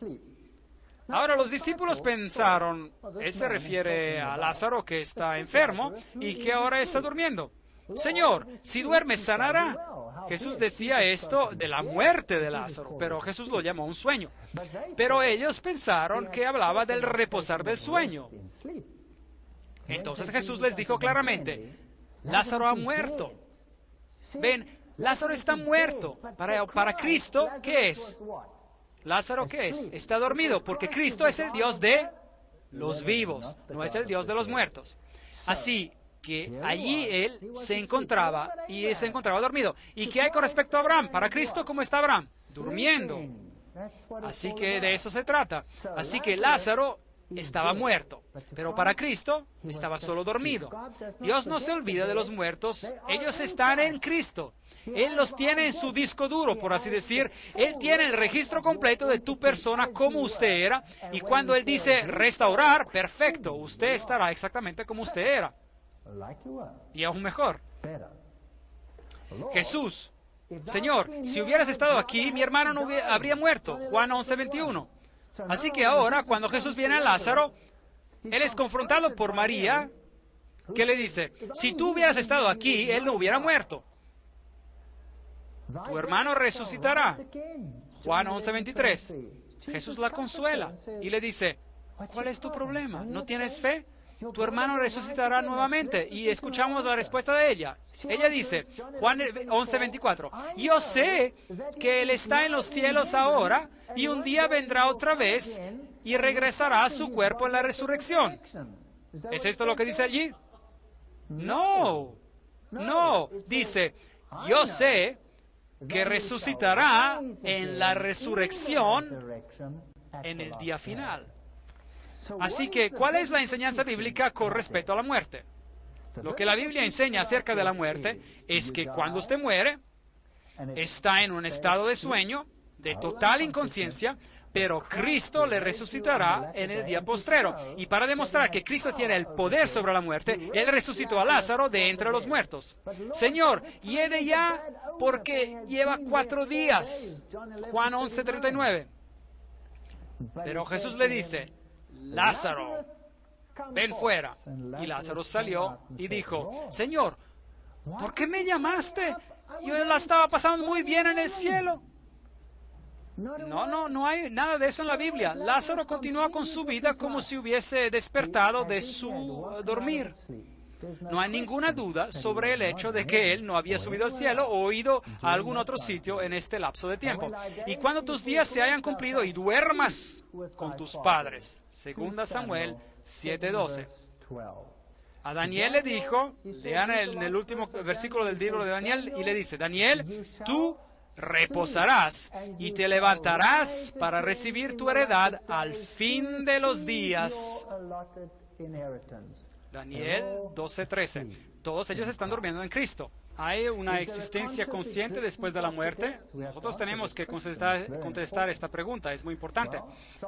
Ahora los discípulos pensaron, él se refiere a Lázaro que está enfermo y que ahora está durmiendo. Señor, si duerme sanará. Jesús decía esto de la muerte de Lázaro, pero Jesús lo llamó un sueño. Pero ellos pensaron que hablaba del reposar del sueño. Entonces Jesús les dijo claramente, Lázaro ha muerto. Ven, Lázaro está muerto. Para Cristo, ¿qué es? Lázaro, ¿qué es? Está dormido, porque Cristo es el Dios de los vivos, no es el Dios de los muertos. Así que allí él se encontraba dormido. ¿Y qué hay con respecto a Abraham? Para Cristo, ¿cómo está Abraham? Durmiendo. Así que de eso se trata. Así que Lázaro estaba muerto, pero para Cristo estaba solo dormido. Dios no se olvida de los muertos, ellos están en Cristo. Él los tiene en su disco duro, por así decir. Él tiene el registro completo de tu persona como usted era, y cuando Él dice restaurar, perfecto, usted estará exactamente como usted era. Y aún mejor. Jesús, Señor, si hubieras estado aquí, mi hermano no habría muerto. Juan 11:21. Así que ahora, cuando Jesús viene a Lázaro, Él es confrontado por María, que le dice, si tú hubieras estado aquí, él no hubiera muerto. Tu hermano resucitará. Juan 11:23. Jesús la consuela y le dice, ¿cuál es tu problema? ¿No tienes fe? Tu hermano resucitará nuevamente. Y escuchamos la respuesta de ella. Ella dice, Juan 11:24, yo sé que Él está en los cielos ahora y un día vendrá otra vez y regresará a su cuerpo en la resurrección. ¿Es esto lo que dice allí? No. Dice, yo sé que resucitará en la resurrección en el día final. Así que, ¿cuál es la enseñanza bíblica con respecto a la muerte? Lo que la Biblia enseña acerca de la muerte es que cuando usted muere, está en un estado de sueño, de total inconsciencia, pero Cristo le resucitará en el día postrero. Y para demostrar que Cristo tiene el poder sobre la muerte, Él resucitó a Lázaro de entre los muertos. Señor, hiede ya porque lleva 4 días. Juan 11:39. Pero Jesús le dice, Lázaro, ven fuera. Y Lázaro salió y dijo, Señor, ¿por qué me llamaste? Yo la estaba pasando muy bien en el cielo. No hay nada de eso en la Biblia. Lázaro continúa con su vida como si hubiese despertado de su dormir. No hay ninguna duda sobre el hecho de que él no había subido al cielo o ido a algún otro sitio en este lapso de tiempo. Y cuando tus días se hayan cumplido y duermas con tus padres. 2 Samuel 7:12. A Daniel le dijo, lean en el último versículo del libro de Daniel, y le dice, Daniel, tú reposarás y te levantarás para recibir tu heredad al fin de los días. Daniel 12:13. Todos ellos están durmiendo en Cristo. ¿Hay una existencia consciente después de la muerte? Nosotros tenemos que contestar esta pregunta, es muy importante.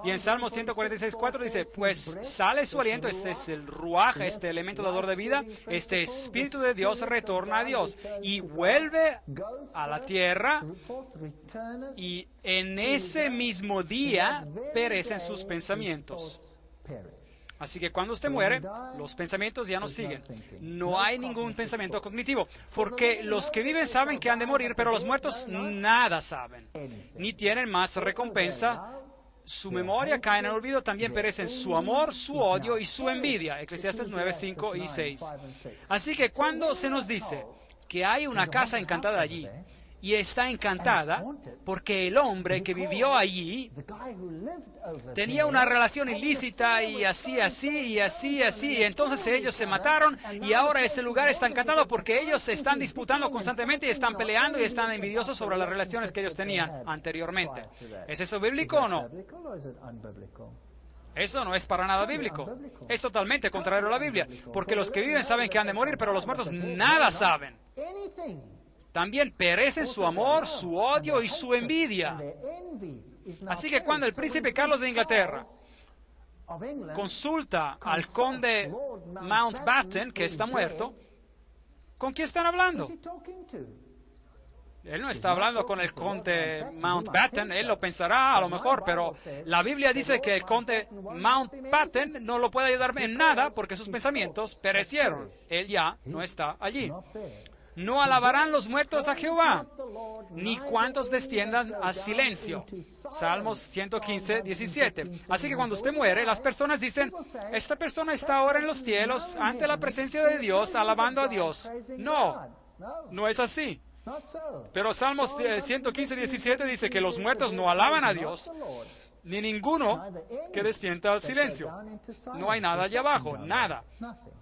Y en Salmo 146:4 dice, pues sale su aliento, este es el ruaj, este elemento dador de vida, este Espíritu de Dios retorna a Dios y vuelve a la tierra, y en ese mismo día perecen sus pensamientos. Así que cuando usted muere, los pensamientos ya no siguen. No hay ningún pensamiento cognitivo, porque los que viven saben que han de morir, pero los muertos nada saben, ni tienen más recompensa. Su memoria cae en el olvido, también perecen su amor, su odio y su envidia. Eclesiastes 9:5 y 6. Así que cuando se nos dice que hay una casa encantada allí, y está encantada porque el hombre que vivió allí tenía una relación ilícita y así, y entonces ellos se mataron y ahora ese lugar está encantado porque ellos se están disputando constantemente y están peleando y están envidiosos sobre las relaciones que ellos tenían anteriormente. ¿Es eso bíblico o no? Eso no es para nada bíblico. Es totalmente contrario a la Biblia, porque los que viven saben que han de morir, pero los muertos nada saben. También perecen su amor, su odio y su envidia. Así que cuando el príncipe Carlos de Inglaterra consulta al conde Mountbatten, que está muerto, ¿con quién están hablando? Él no está hablando con el conde Mountbatten, él lo pensará a lo mejor, pero la Biblia dice que el conde Mountbatten no lo puede ayudar en nada porque sus pensamientos perecieron. Él ya no está allí. No alabarán los muertos a Jehová, ni cuantos desciendan al silencio. Salmos 115:17. Así que cuando usted muere, las personas dicen, esta persona está ahora en los cielos, ante la presencia de Dios, alabando a Dios. No es así. Pero Salmos 115:17 dice que los muertos no alaban a Dios, ni ninguno que descienda al silencio. No hay nada allá abajo, nada.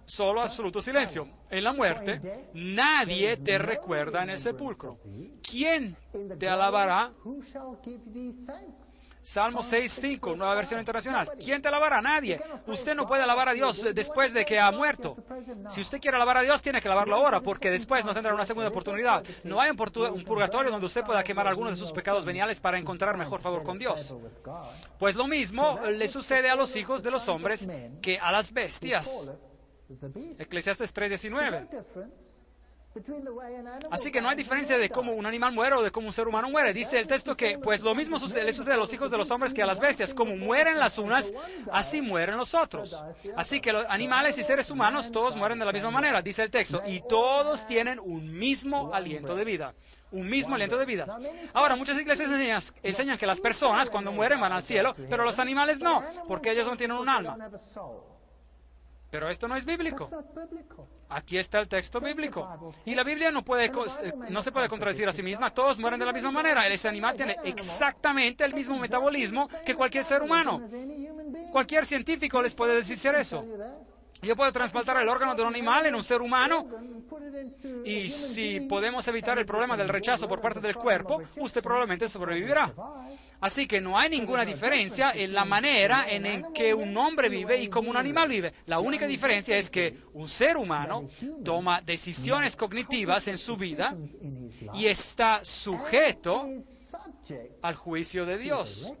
Solo absoluto silencio. En la muerte, nadie te recuerda en el sepulcro. ¿Quién te alabará? Salmo 6:5, nueva versión internacional. ¿Quién te alabará? Nadie. Usted no puede alabar a Dios después de que ha muerto. Si usted quiere alabar a Dios, tiene que alabarlo ahora, porque después no tendrá una segunda oportunidad. No hay un purgatorio donde usted pueda quemar algunos de sus pecados veniales para encontrar mejor favor con Dios. Pues lo mismo le sucede a los hijos de los hombres que a las bestias. Eclesiastes 3:19. Así que no hay diferencia de cómo un animal muere o de cómo un ser humano muere. Dice el texto que pues lo mismo le sucede a los hijos de los hombres que a las bestias. Como mueren las unas, así mueren los otros. Así que los animales y seres humanos todos mueren de la misma manera, dice el texto. Y todos tienen un mismo aliento de vida. Un mismo aliento de vida. Ahora, muchas iglesias enseñan que las personas cuando mueren van al cielo, pero los animales no, porque ellos no tienen un alma. Pero esto no es bíblico. Aquí está el texto bíblico. Y la Biblia no se puede contradecir a sí misma. Todos mueren de la misma manera. Ese animal tiene exactamente el mismo metabolismo que cualquier ser humano. Cualquier científico les puede decir eso. Yo puedo trasplantar el órgano de un animal en un ser humano, y si podemos evitar el problema del rechazo por parte del cuerpo, usted probablemente sobrevivirá. Así que no hay ninguna diferencia en la manera en que un hombre vive y cómo un animal vive. La única diferencia es que un ser humano toma decisiones cognitivas en su vida y está sujeto al juicio de Dios.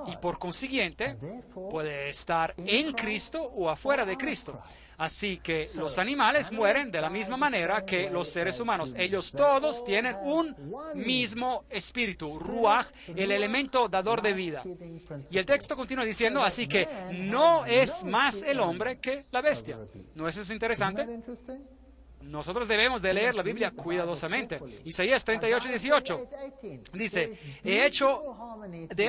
Y por consiguiente, puede estar en Cristo o afuera de Cristo. Así que los animales mueren de la misma manera que los seres humanos. Ellos todos tienen un mismo espíritu, ruach, el elemento dador de vida. Y el texto continúa diciendo, así que no es más el hombre que la bestia. ¿No es eso interesante? Nosotros debemos de leer la Biblia cuidadosamente. Isaías 38:18 dice, de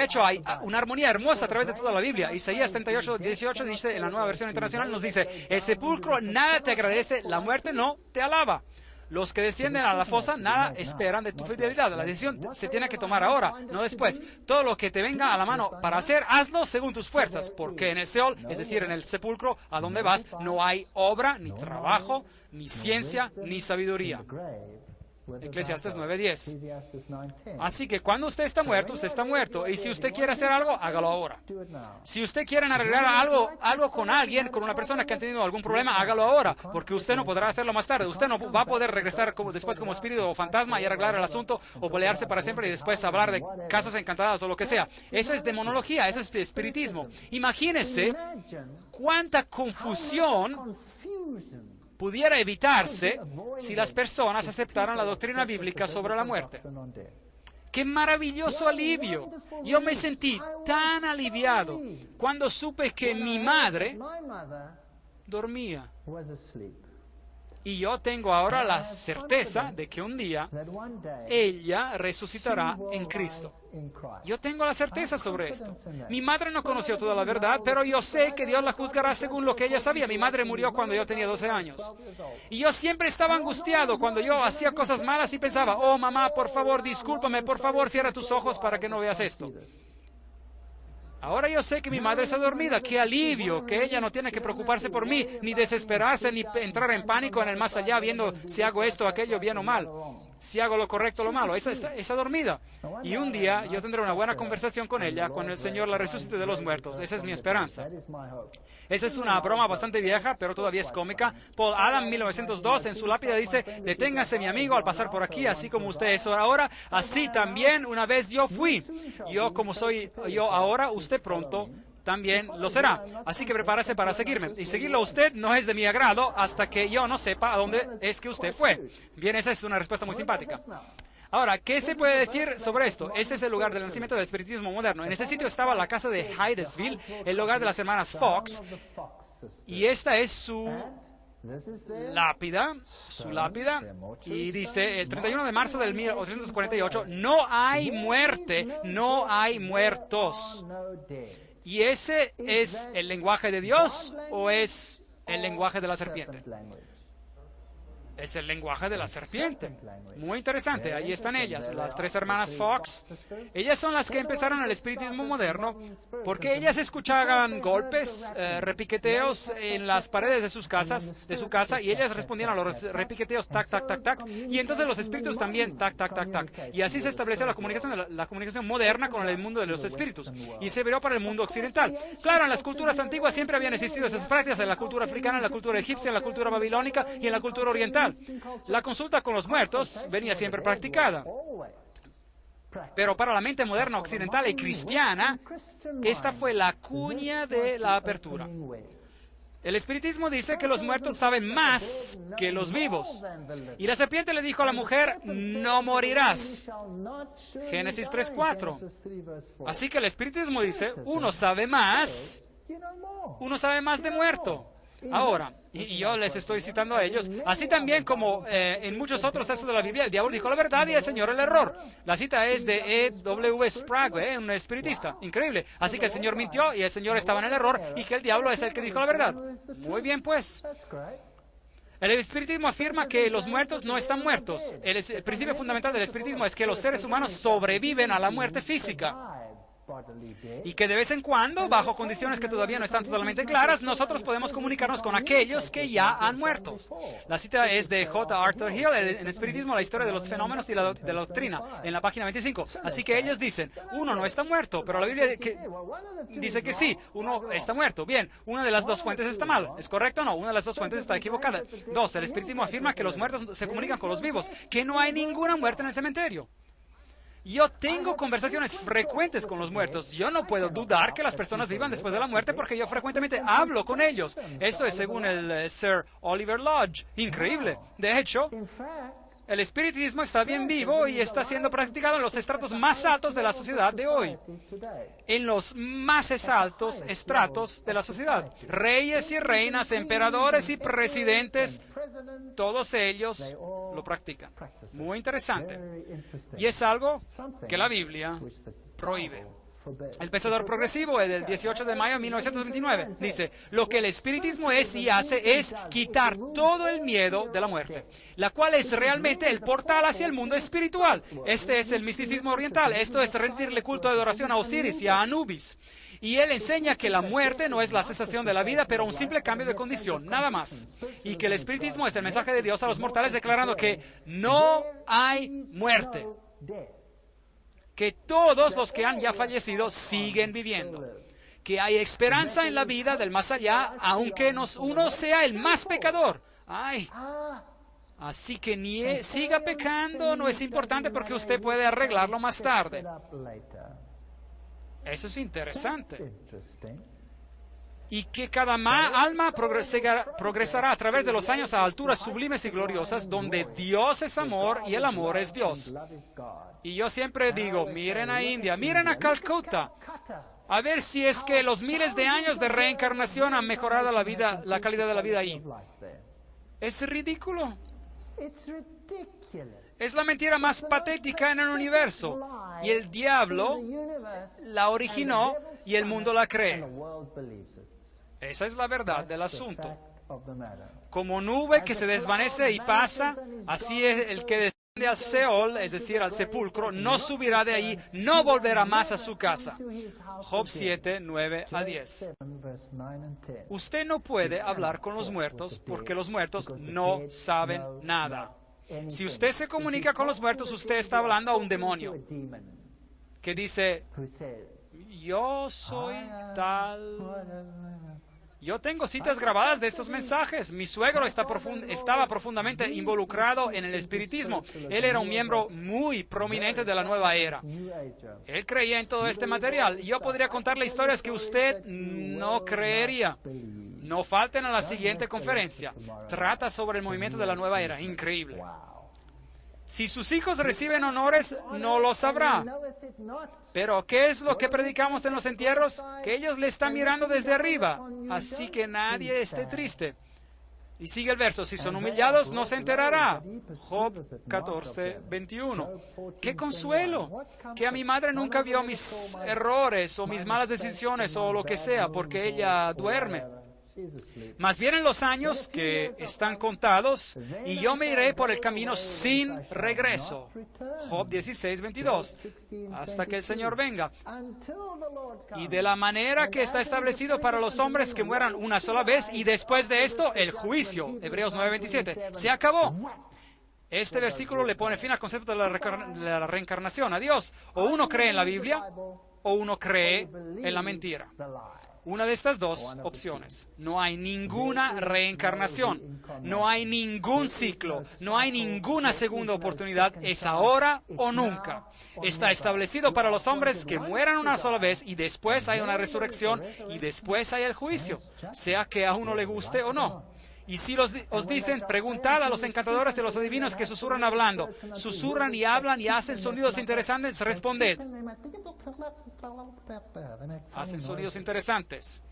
hecho hay una armonía hermosa a través de toda la Biblia. Isaías 38:18 dice, en la Nueva Versión Internacional nos dice, el sepulcro nada te agradece, la muerte no te alaba. Los que descienden a la fosa nada esperan de tu fidelidad. La decisión se tiene que tomar ahora, no después. Todo lo que te venga a la mano para hacer, hazlo según tus fuerzas, porque en el Seol, es decir, en el sepulcro, a donde vas, no hay obra, ni trabajo, ni ciencia, ni sabiduría. Eclesiastes 9:10. Así que cuando usted está muerto, y si usted quiere hacer algo, hágalo ahora. Si usted quiere arreglar algo con alguien, con una persona que ha tenido algún problema, hágalo ahora, porque usted no podrá hacerlo más tarde. Usted no va a poder regresar después como espíritu o fantasma y arreglar el asunto o pelearse para siempre y después hablar de casas encantadas o lo que sea. Eso es demonología, eso es espiritismo. Imagínese cuánta confusión pudiera evitarse si las personas aceptaran la doctrina bíblica sobre la muerte. ¡Qué maravilloso alivio! Yo me sentí tan aliviado cuando supe que mi madre dormía. Y yo tengo ahora la certeza de que un día ella resucitará en Cristo. Yo tengo la certeza sobre esto. Mi madre no conoció toda la verdad, pero yo sé que Dios la juzgará según lo que ella sabía. Mi madre murió cuando yo tenía 12 años. Y yo siempre estaba angustiado cuando yo hacía cosas malas y pensaba, oh mamá, por favor, discúlpame, por favor, cierra tus ojos para que no veas esto. Ahora yo sé que mi madre está dormida. ¡Qué alivio! Que ella no tiene que preocuparse por mí, ni desesperarse, ni entrar en pánico en el más allá, viendo si hago esto, aquello, bien o mal, si hago lo correcto o lo malo. Está dormida. Y un día yo tendré una buena conversación con ella cuando el Señor la resucite de los muertos. Esa es mi esperanza. Esa es una broma bastante vieja, pero todavía es cómica. Paul Adam, 1902, en su lápida dice, deténgase mi amigo al pasar por aquí, así como usted es ahora, así también una vez yo fui. Yo como soy yo ahora, usted pronto también lo será. Así que prepárese para seguirme. Y seguirlo a usted no es de mi agrado hasta que yo no sepa a dónde es que usted fue. Bien, esa es una respuesta muy simpática. Ahora, ¿qué se puede decir sobre esto? Ese es el lugar del nacimiento del espiritismo moderno. En ese sitio estaba la casa de Hydesville, el hogar de las hermanas Fox, y esta es su lápida, y dice, el 31 de marzo del 1848, no hay muerte, no hay muertos. ¿Y ese es el lenguaje de Dios o es el lenguaje de la serpiente? Es el lenguaje de la serpiente. Muy interesante. Ahí están ellas, las tres hermanas Fox. Ellas son las que empezaron el espiritismo moderno porque ellas escuchaban golpes, repiqueteos en las paredes de su casa, y ellas respondían a los repiqueteos, tac, tac, tac, tac. Y entonces los espíritus también, tac, tac, tac, tac. Y así se estableció la comunicación moderna con el mundo de los espíritus. Y se abrió para el mundo occidental. Claro, en las culturas antiguas siempre habían existido esas prácticas, en la cultura africana, en la cultura egipcia, en la cultura babilónica y en la cultura oriental. La consulta con los muertos venía siempre practicada. Pero para la mente moderna, occidental y cristiana, esta fue la cuña de la apertura. El espiritismo dice que los muertos saben más que los vivos. Y la serpiente le dijo a la mujer, no morirás. Génesis 3:4. Así que el espiritismo dice, uno sabe más de muerto. Ahora, y yo les estoy citando a ellos, así también como en muchos otros textos de la Biblia, el diablo dijo la verdad y el Señor el error. La cita es de E.W. Sprague, un espiritista. Increíble. Así que el Señor mintió y el Señor estaba en el error y que el diablo es el que dijo la verdad. Muy bien, pues. El espiritismo afirma que los muertos no están muertos. El principio fundamental del espiritismo es que los seres humanos sobreviven a la muerte física. Y que de vez en cuando, bajo condiciones que todavía no están totalmente claras, nosotros podemos comunicarnos con aquellos que ya han muerto. La cita es de J. Arthur Hill, en Espiritismo, la historia de los fenómenos y de la doctrina, en la página 25. Así que ellos dicen, uno no está muerto, pero la Biblia dice que sí, uno está muerto. Bien, una de las dos fuentes está mal. ¿Es correcto o no? Una de las dos fuentes está equivocada. Dos, el Espiritismo afirma que los muertos se comunican con los vivos, que no hay ninguna muerte en el cementerio. Yo tengo conversaciones frecuentes con los muertos. Yo no puedo dudar que las personas vivan después de la muerte porque yo frecuentemente hablo con ellos. Esto es según el Sir Oliver Lodge. Increíble. De hecho, el espiritismo está bien vivo y está siendo practicado en los estratos más altos de la sociedad de hoy. En los más altos estratos de la sociedad. Reyes y reinas, emperadores y presidentes, todos ellos lo practican. Muy interesante. Y es algo que la Biblia prohíbe. El Pensador Progresivo, del 18 de mayo de 1929, dice, lo que el espiritismo es y hace es quitar todo el miedo de la muerte, la cual es realmente el portal hacia el mundo espiritual. Este es el misticismo oriental. Esto es rendirle culto de adoración a Osiris y a Anubis. Y él enseña que la muerte no es la cesación de la vida, pero un simple cambio de condición, nada más. Y que el espiritismo es el mensaje de Dios a los mortales declarando que no hay muerte. Que todos los que han ya fallecido siguen viviendo. Que hay esperanza en la vida del más allá, aunque uno sea el más pecador. Ay, así que siga pecando, no es importante porque usted puede arreglarlo más tarde. Eso es interesante. Y que cada alma progresará a través de los años a alturas sublimes y gloriosas, donde Dios es amor y el amor es Dios. Y yo siempre digo, miren a India, miren a Calcuta, a ver si es que los miles de años de reencarnación han mejorado la calidad de la vida ahí. Es ridículo. Es la mentira más patética en el universo. Y el diablo la originó y el mundo la cree. Esa es la verdad del asunto. Como nube que se desvanece y pasa, así es el que desciende al Seol, es decir, al sepulcro, no subirá de ahí, no volverá más a su casa. Job 7, 9 a 10. Usted no puede hablar con los muertos porque los muertos no saben nada. Si usted se comunica con los muertos, usted está hablando a un demonio que dice, yo soy tal... Yo tengo citas grabadas de estos mensajes. Mi suegro estaba profundamente involucrado en el espiritismo. Él era un miembro muy prominente de la nueva era. Él creía en todo este material. Yo podría contarle historias que usted no creería. No falten a la siguiente conferencia. Trata sobre el movimiento de la nueva era. Increíble. Si sus hijos reciben honores, no lo sabrá. Pero, ¿qué es lo que predicamos en los entierros? Que ellos le están mirando desde arriba. Así que nadie esté triste. Y sigue el verso. Si son humillados, no se enterará. Job 14, 21. ¡Qué consuelo! Que a mi madre nunca vio mis errores o mis malas decisiones o lo que sea, porque ella duerme. Más vienen los años que están contados y yo me iré por el camino sin regreso. Job 16, 22. Hasta que el Señor venga. Y de la manera que está establecido para los hombres que mueran una sola vez y después de esto el juicio. Hebreos 9, 27. Se acabó. Este versículo le pone fin al concepto de la reencarnación. Adiós. O uno cree en la Biblia o uno cree en la mentira. Una de estas dos opciones. No hay ninguna reencarnación, no hay ningún ciclo, no hay ninguna segunda oportunidad. Es ahora o nunca. Está establecido para los hombres que mueran una sola vez y después hay una resurrección y después hay el juicio, sea que a uno le guste o no. Y si os dicen, preguntad a los encantadores de los adivinos que susurran hablando. Susurran y hablan y hacen sonidos interesantes, responded. Hacen sonidos interesantes.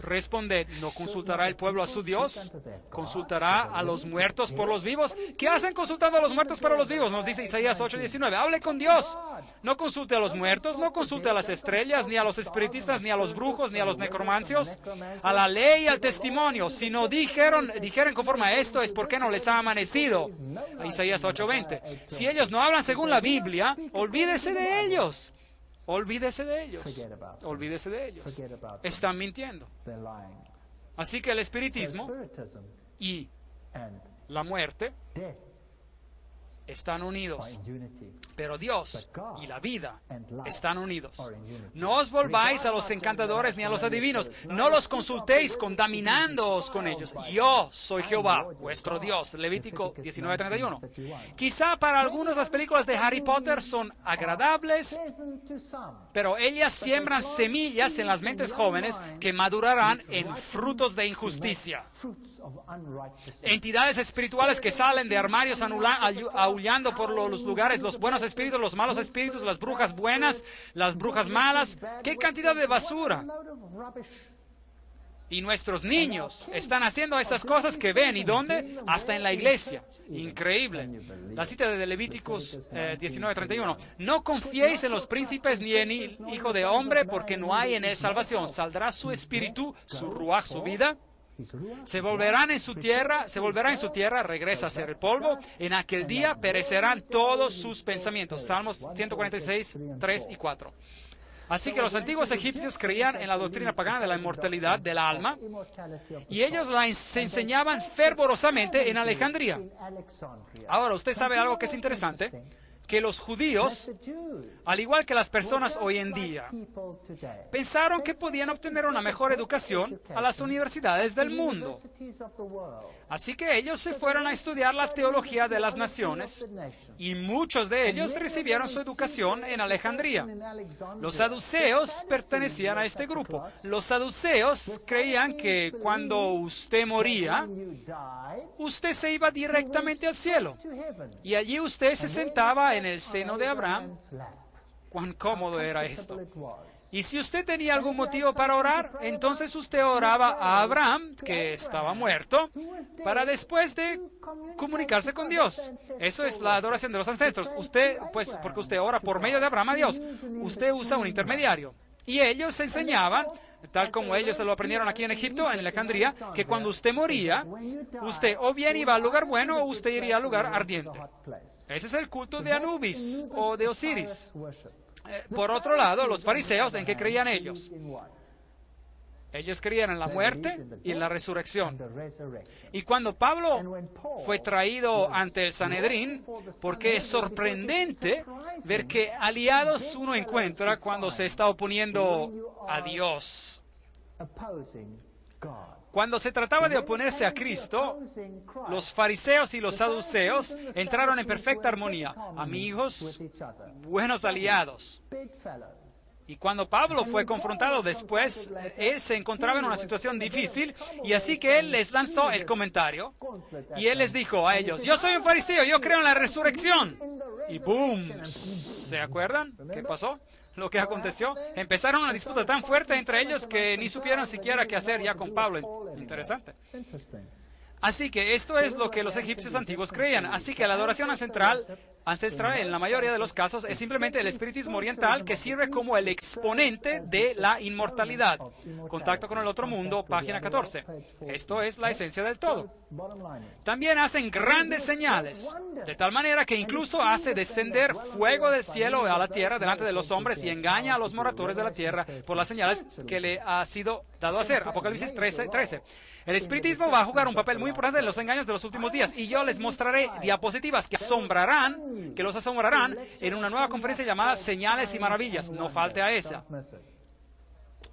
Responded, ¿no consultará el pueblo a su Dios? ¿Consultará a los muertos por los vivos? ¿Qué hacen consultando a los muertos para los vivos? Nos dice Isaías 8:19. Hable con Dios. No consulte a los muertos, no consulte a las estrellas, ni a los espiritistas, ni a los brujos, ni a los necromancios. A la ley y al testimonio. Si no dijeren conforme a esto, es porque no les ha amanecido. Isaías 8:20. Si ellos no hablan según la Biblia, olvídese de ellos. olvídese de ellos. Olvídese de ellos. Están mintiendo. Así que el espiritismo y la muerte están unidos, pero Dios y la vida están unidos. No os volváis a los encantadores ni a los adivinos, no los consultéis contaminándoos con ellos. Yo soy Jehová, vuestro Dios. Levítico 19:31. Quizá para algunos las películas de Harry Potter son agradables, pero ellas siembran semillas en las mentes jóvenes que madurarán en frutos de injusticia. Entidades espirituales que salen de armarios aullando por los lugares, los buenos espíritus, los malos espíritus, las brujas buenas, las brujas malas. ¡Qué cantidad de basura! Y nuestros niños están haciendo estas cosas que ven. ¿Y dónde? Hasta en la iglesia. Increíble. La cita de Levíticos 19:31. No confiéis en los príncipes ni en el hijo de hombre, porque no hay en él salvación. Saldrá su espíritu, su ruaj, su vida. Se volverá en su tierra, regresa a ser el polvo. En aquel día perecerán todos sus pensamientos. Salmos 146, 3 y 4. Así que los antiguos egipcios creían en la doctrina pagana de la inmortalidad del alma y ellos la enseñaban fervorosamente en Alejandría. Ahora, usted sabe algo que es interesante, que los judíos, al igual que las personas hoy en día, pensaron que podían obtener una mejor educación a las universidades del mundo. Así que ellos se fueron a estudiar la teología de las naciones y muchos de ellos recibieron su educación en Alejandría. Los saduceos pertenecían a este grupo. Los saduceos creían que cuando usted moría, usted se iba directamente al cielo y allí usted se sentaba en el seno de Abraham. Cuán cómodo era esto. Y si usted tenía algún motivo para orar, entonces usted oraba a Abraham, que estaba muerto, para después de comunicarse con Dios. Eso es la adoración de los ancestros. Usted, pues, porque usted ora por medio de Abraham a Dios, usted usa un intermediario. Y ellos enseñaban, tal como ellos se lo aprendieron aquí en Egipto, en Alejandría, que cuando usted moría, usted o bien iba al lugar bueno o usted iría al lugar ardiente. Ese es el culto de Anubis o de Osiris. Por otro lado, los fariseos, ¿en qué creían ellos? Ellos creían en la muerte y en la resurrección. Y cuando Pablo fue traído ante el Sanedrín, porque es sorprendente ver qué aliados uno encuentra cuando se está oponiendo a Dios. Cuando se trataba de oponerse a Cristo, los fariseos y los saduceos entraron en perfecta armonía, amigos, buenos aliados. Y cuando Pablo fue confrontado después, él se encontraba en una situación difícil y así que él les lanzó el comentario y él les dijo a ellos, yo soy un fariseo, yo creo en la resurrección. Y ¡boom! ¿Se acuerdan qué pasó? Lo que aconteció, empezaron una disputa tan fuerte entre ellos que ni supieron siquiera qué hacer ya con Pablo. Interesante. Así que esto es lo que los egipcios antiguos creían. Así que la adoración ancestral en la mayoría de los casos es simplemente el espiritismo oriental que sirve como el exponente de la inmortalidad. Contacto con el otro mundo, página 14. Esto es la esencia del todo. También hacen grandes señales, de tal manera que incluso hace descender fuego del cielo a la tierra delante de los hombres y engaña a los moradores de la tierra por las señales que le ha sido dado a hacer. Apocalipsis 13. El espiritismo va a jugar un papel muy importante en los engaños de los últimos días y yo les mostraré diapositivas que los asombrarán en una nueva conferencia llamada Señales y Maravillas. No falte a esa.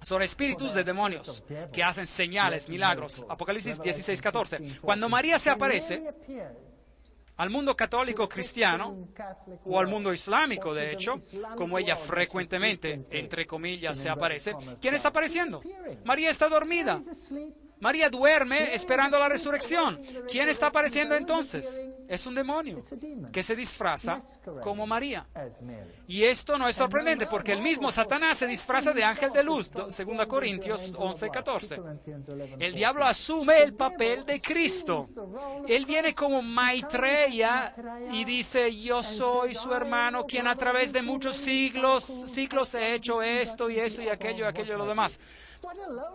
Son espíritus de demonios que hacen señales, milagros. Apocalipsis 16:14. Cuando María se aparece al mundo católico cristiano, o al mundo islámico, de hecho, como ella frecuentemente, entre comillas, se aparece, ¿quién está apareciendo? María está dormida. María duerme esperando la resurrección. ¿Quién está apareciendo entonces? Es un demonio que se disfraza como María. Y esto no es sorprendente porque el mismo Satanás se disfraza de ángel de luz, 2 Corintios 11:14. El diablo asume el papel de Cristo. Él viene como Maitreya y dice, yo soy su hermano, quien a través de muchos siglos he hecho esto y eso y aquello y lo demás.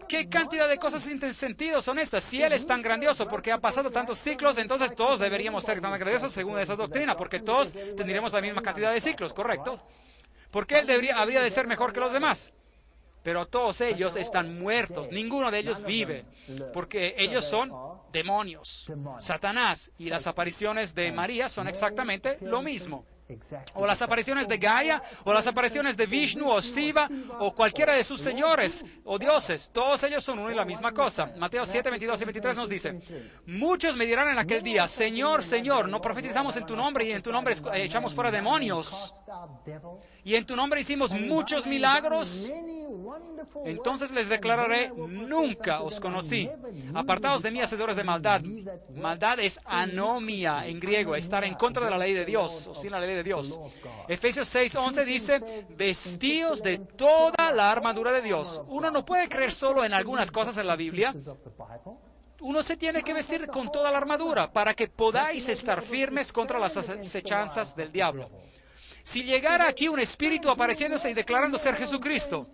¿Qué cantidad de cosas sin sentido son estas? Si Él es tan grandioso porque ha pasado tantos ciclos, entonces todos deberíamos ser tan grandiosos según esa doctrina, porque todos tendríamos la misma cantidad de ciclos, ¿correcto? porque él habría de ser mejor que los demás. Pero todos ellos están muertos, ninguno de ellos vive, porque ellos son demonios. Satanás y las apariciones de María son exactamente lo mismo. O las apariciones de Gaia, o las apariciones de Vishnu, o Shiva, o cualquiera de sus señores o dioses. Todos ellos son uno y la misma cosa. Mateo 7, 22 y 23 nos dice: muchos me dirán en aquel día: Señor, Señor, ¿no profetizamos en tu nombre y en tu nombre echamos fuera demonios? Y en tu nombre hicimos muchos milagros. Entonces les declararé: nunca os conocí. Apartaos de mí, hacedores de maldad. Maldad es anomia en griego, estar en contra de la ley de Dios, o sin la ley de Dios. Efesios 6:11 dice: vestíos de toda la armadura de Dios. Uno no puede creer solo en algunas cosas en la Biblia. Uno se tiene que vestir con toda la armadura para que podáis estar firmes contra las acechanzas del diablo. Si llegara aquí un espíritu apareciéndose y declarando ser Jesucristo,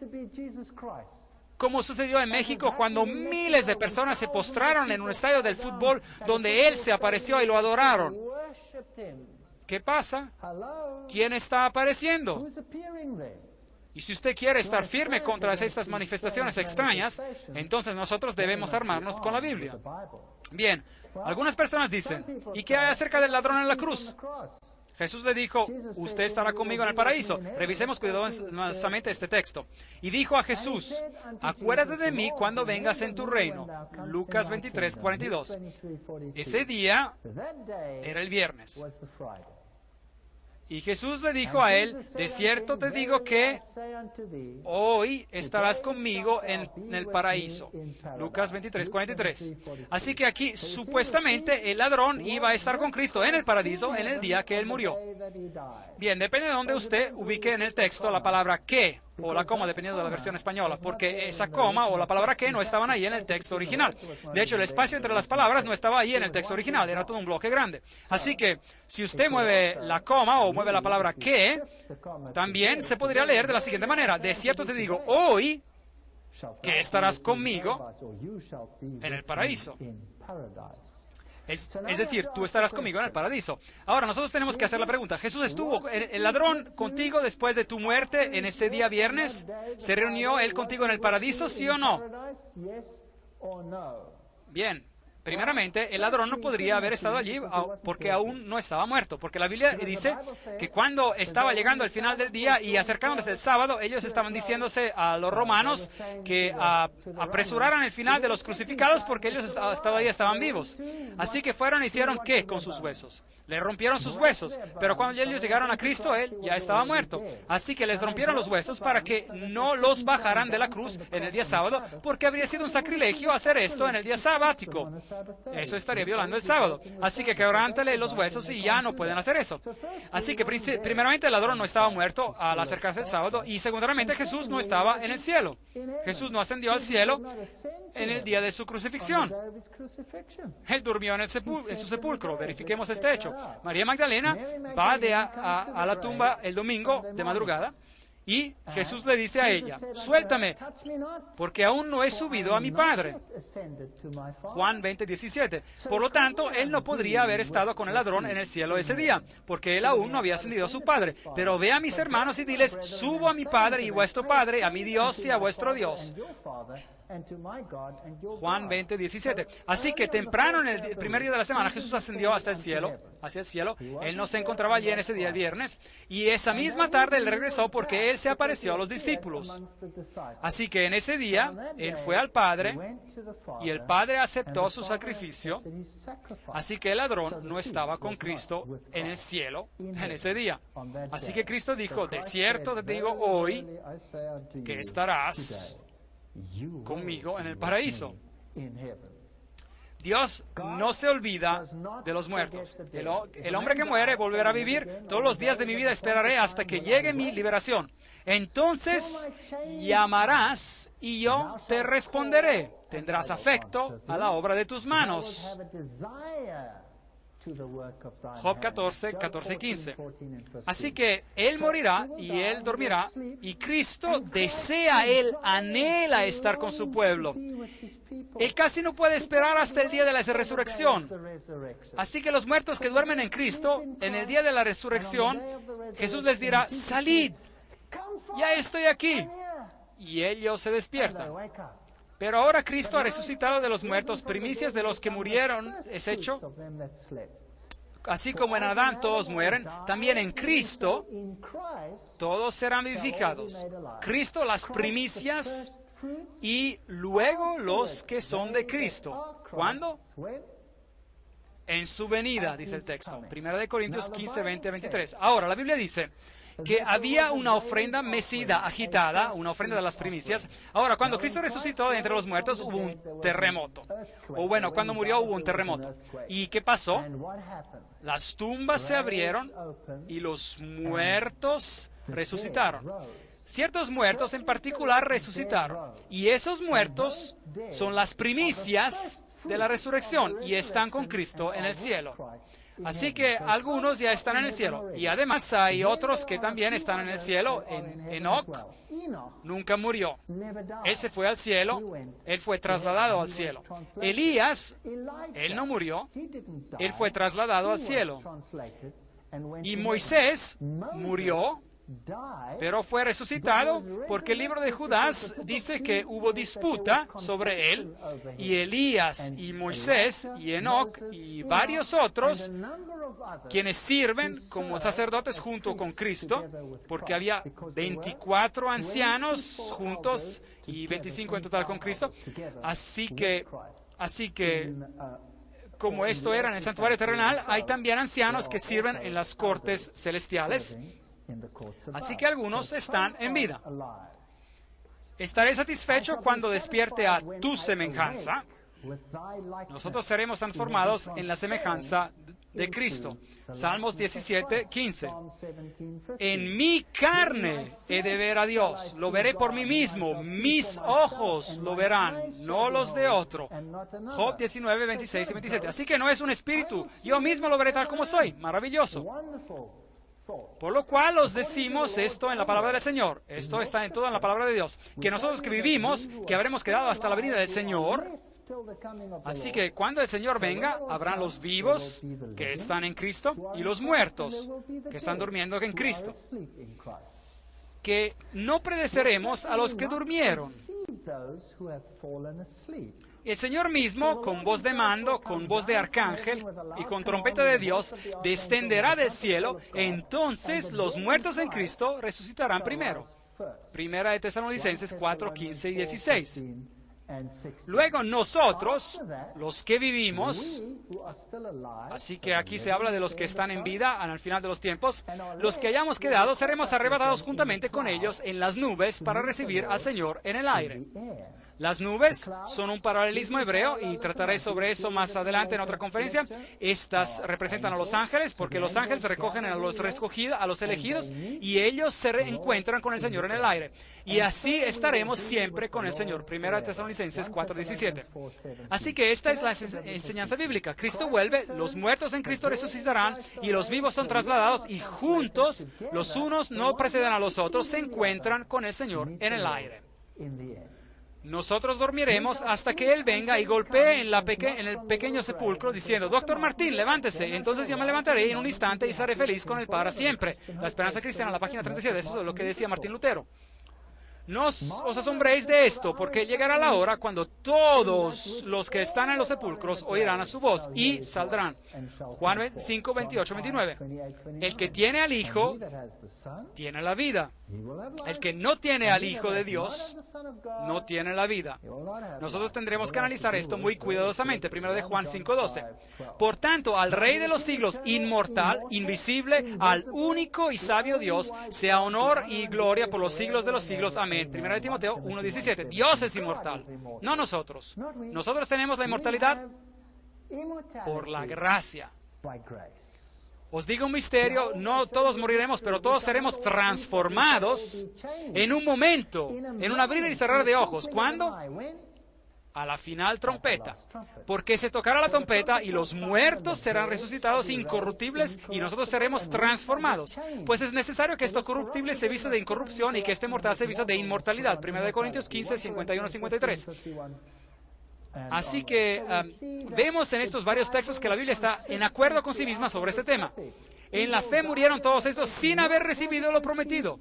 como sucedió en México cuando miles de personas se postraron en un estadio del fútbol donde Él se apareció y lo adoraron, ¿qué pasa? ¿Quién está apareciendo? Y si usted quiere estar firme contra estas manifestaciones extrañas, entonces nosotros debemos armarnos con la Biblia. Bien, algunas personas dicen: ¿y qué hay acerca del ladrón en la cruz? Jesús le dijo: usted estará conmigo en el paraíso. Revisemos cuidadosamente este texto. Y dijo a Jesús: acuérdate de mí cuando vengas en tu reino. Lucas 23, 42. Ese día era el viernes. Y Jesús le dijo a él: de cierto te digo que hoy estarás conmigo en el paraíso. Lucas 23, 43. Así que aquí, supuestamente, el ladrón iba a estar con Cristo en el paraíso en el día que él murió. Bien, depende de dónde usted ubique en el texto la palabra que o la coma, dependiendo de la versión española, porque esa coma o la palabra que no estaban ahí en el texto original. De hecho, el espacio entre las palabras no estaba ahí en el texto original, era todo un bloque grande. Así que, si usted mueve la coma o mueve la palabra que, también se podría leer de la siguiente manera: de cierto te digo hoy que estarás conmigo en el paraíso. Es decir, tú estarás conmigo en el paraíso. Ahora, nosotros tenemos que hacer la pregunta: ¿Jesús estuvo, el ladrón, contigo después de tu muerte en ese día viernes? ¿Se reunió él contigo en el paraíso, sí o no? Bien. Primeramente, el ladrón no podría haber estado allí porque aún no estaba muerto, porque la Biblia dice que cuando estaba llegando el final del día y acercándose el sábado, ellos estaban diciéndose a los romanos que apresuraran el final de los crucificados porque ellos hasta ahí estaban vivos. Así que fueron y hicieron ¿qué con sus huesos? Le rompieron sus huesos, pero cuando ellos llegaron a Cristo, Él ya estaba muerto. Así que les rompieron los huesos para que no los bajaran de la cruz en el día sábado, porque habría sido un sacrilegio hacer esto en el día sabático. Eso estaría violando el sábado. Así que quebrántale los huesos y ya no pueden hacer eso. Así que primeramente el ladrón no estaba muerto al acercarse el sábado, y segundamente Jesús no estaba en el cielo. Jesús no ascendió al cielo en el día de su crucifixión. Él durmió en su sepulcro. Verifiquemos este hecho. María Magdalena va a la tumba el domingo de madrugada y Jesús le dice a ella: suéltame, porque aún no he subido a mi Padre. Juan 20, 17. Por lo tanto, él no podría haber estado con el ladrón en el cielo ese día, porque él aún no había ascendido a su Padre. Pero ve a mis hermanos y diles: subo a mi Padre y vuestro Padre, a mi Dios y a vuestro Dios. Juan 20, 17. Así que temprano en el primer día de la semana Jesús ascendió hacia el cielo. Él no se encontraba allí en ese día, el viernes, y esa misma tarde él regresó porque él se apareció a los discípulos. Así que en ese día él fue al Padre y el Padre aceptó su sacrificio. Así que el ladrón no estaba con Cristo en el cielo en ese día. Así que Cristo dijo: de cierto te digo hoy que estarás conmigo en el paraíso. Dios no se olvida de los muertos. El hombre que muere volverá a vivir. Todos los días de mi vida esperaré hasta que llegue mi liberación. Entonces llamarás y yo te responderé. Tendrás afecto a la obra de tus manos. Job 14, 14 y 15. Así que Él morirá y Él dormirá, y Cristo desea, Él anhela estar con su pueblo. Él casi no puede esperar hasta el día de la resurrección. Así que los muertos que duermen en Cristo, en el día de la resurrección, Jesús les dirá: salid, ya estoy aquí. Y ellos se despiertan. Pero ahora Cristo ha resucitado de los muertos, primicias de los que murieron, es hecho. Así como en Adán todos mueren, también en Cristo todos serán vivificados. Cristo las primicias y luego los que son de Cristo. ¿Cuándo? En su venida, dice el texto. 1 Corintios 15, 20, 23. Ahora, la Biblia dice que había una ofrenda mecida, agitada, una ofrenda de las primicias. Ahora, cuando Cristo resucitó de entre los muertos, hubo un terremoto. O bueno, cuando murió hubo un terremoto. ¿Y qué pasó? Las tumbas se abrieron y los muertos resucitaron. Ciertos muertos en particular resucitaron. Y esos muertos son las primicias de la resurrección y están con Cristo en el cielo. Así que algunos ya están en el cielo. Y además hay otros que también están en el cielo. Enoc nunca murió. Él se fue al cielo. Él fue trasladado al cielo. Elías, él no murió. Él fue trasladado al cielo. Y Moisés murió, pero fue resucitado porque el libro de Judas dice que hubo disputa sobre él, y Elías y Moisés y Enoc y varios otros quienes sirven como sacerdotes junto con Cristo, porque había 24 ancianos juntos y 25 en total con Cristo. Así que como esto era en el santuario terrenal, hay también ancianos que sirven en las cortes celestiales. Así que algunos están en vida. Estaré satisfecho cuando despierte a tu semejanza. Nosotros seremos transformados en la semejanza de Cristo. Salmos 17, 15. En mi carne he de ver a Dios. Lo veré por mí mismo. Mis ojos lo verán, no los de otro. Job 19, 26 y 27. Así que no es un espíritu. Yo mismo lo veré tal como soy. Maravilloso. Por lo cual os decimos esto en la palabra del Señor. Esto está en toda la palabra de Dios. Que nosotros que vivimos, que habremos quedado hasta la venida del Señor. Así que cuando el Señor venga, habrán los vivos que están en Cristo y los muertos que están durmiendo en Cristo. Que no predeceremos a los que durmieron. El Señor mismo, con voz de mando, con voz de arcángel y con trompeta de Dios, descenderá del cielo. Entonces los muertos en Cristo resucitarán primero. Primera de Tesalonicenses 4, 15 y 16. Luego nosotros, los que vivimos, así que aquí se habla de los que están en vida al final de los tiempos, los que hayamos quedado seremos arrebatados juntamente con ellos en las nubes para recibir al Señor en el aire. Las nubes son un paralelismo hebreo y trataré sobre eso más adelante en otra conferencia. Estas representan a los ángeles porque los ángeles recogen a los elegidos y ellos se encuentran con el Señor en el aire. Y así estaremos siempre con el Señor. Primera de Tesalonicenses 4:17. Así que esta es la enseñanza bíblica. Cristo vuelve, los muertos en Cristo resucitarán y los vivos son trasladados y juntos, los unos no preceden a los otros, se encuentran con el Señor en el aire. Nosotros dormiremos hasta que Él venga y golpee en el pequeño sepulcro diciendo, Doctor Martín, levántese. Entonces yo me levantaré en un instante y seré feliz con Él para siempre. La Esperanza Cristiana, la página 37, eso es lo que decía Martín Lutero. No os asombréis de esto, porque llegará la hora cuando todos los que están en los sepulcros oirán a su voz y saldrán. Juan 5, 28, 29. El que tiene al Hijo, tiene la vida. El que no tiene al Hijo de Dios, no tiene la vida. Nosotros tendremos que analizar esto muy cuidadosamente. Primero de Juan 5, 12. Por tanto, al Rey de los siglos, inmortal, invisible, al único y sabio Dios, sea honor y gloria por los siglos de los siglos. Amén. Primera de Timoteo 1:17. Dios es inmortal, no nosotros. Nosotros tenemos la inmortalidad por la gracia. Os digo un misterio, no todos moriremos, pero todos seremos transformados en un momento, en un abrir y cerrar de ojos. ¿Cuándo? A la final trompeta, porque se tocará la trompeta y los muertos serán resucitados incorruptibles y nosotros seremos transformados. Pues es necesario que esto corruptible se vista de incorrupción y que este mortal se vista de inmortalidad. 1 Corintios 15, 51, 53. Así que vemos en estos varios textos que la Biblia está en acuerdo con sí misma sobre este tema. En la fe murieron todos estos sin haber recibido lo prometido.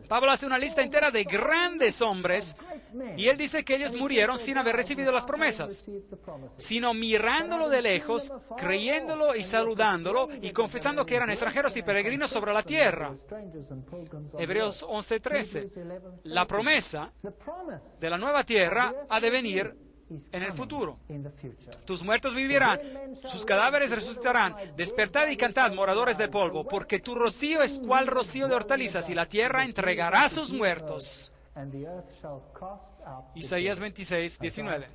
Pablo hace una lista entera de grandes hombres y él dice que ellos murieron sin haber recibido las promesas, sino mirándolo de lejos, creyéndolo y saludándolo y confesando que eran extranjeros y peregrinos sobre la tierra. Hebreos 11:13. La promesa de la nueva tierra ha de venir en el futuro. Tus muertos vivirán, sus cadáveres resucitarán. Despertad y cantad, moradores del polvo, porque tu rocío es cual rocío de hortalizas, y la tierra entregará a sus muertos. Isaías 26:19.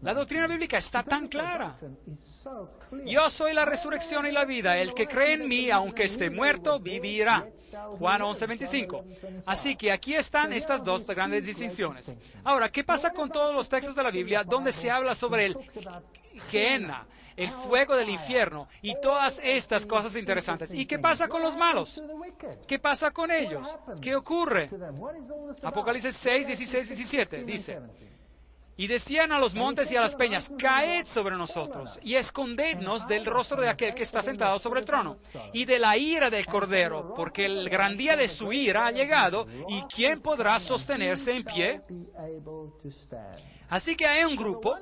La doctrina bíblica está tan clara. Yo soy la resurrección y la vida. El que cree en mí, aunque esté muerto, vivirá. Juan 11:25. Así que aquí están estas dos grandes distinciones. Ahora, ¿qué pasa con todos los textos de la Biblia donde se habla sobre el Gehenna, el fuego del infierno y todas estas cosas interesantes? ¿Y qué pasa con los malos? ¿Qué pasa con ellos? ¿Qué ocurre? Apocalipsis 6, 16, 17 dice: y decían a los montes y a las peñas, caed sobre nosotros y escondednos del rostro de aquel que está sentado sobre el trono y de la ira del Cordero, porque el gran día de su ira ha llegado, y ¿quién podrá sostenerse en pie? Así que hay un grupo,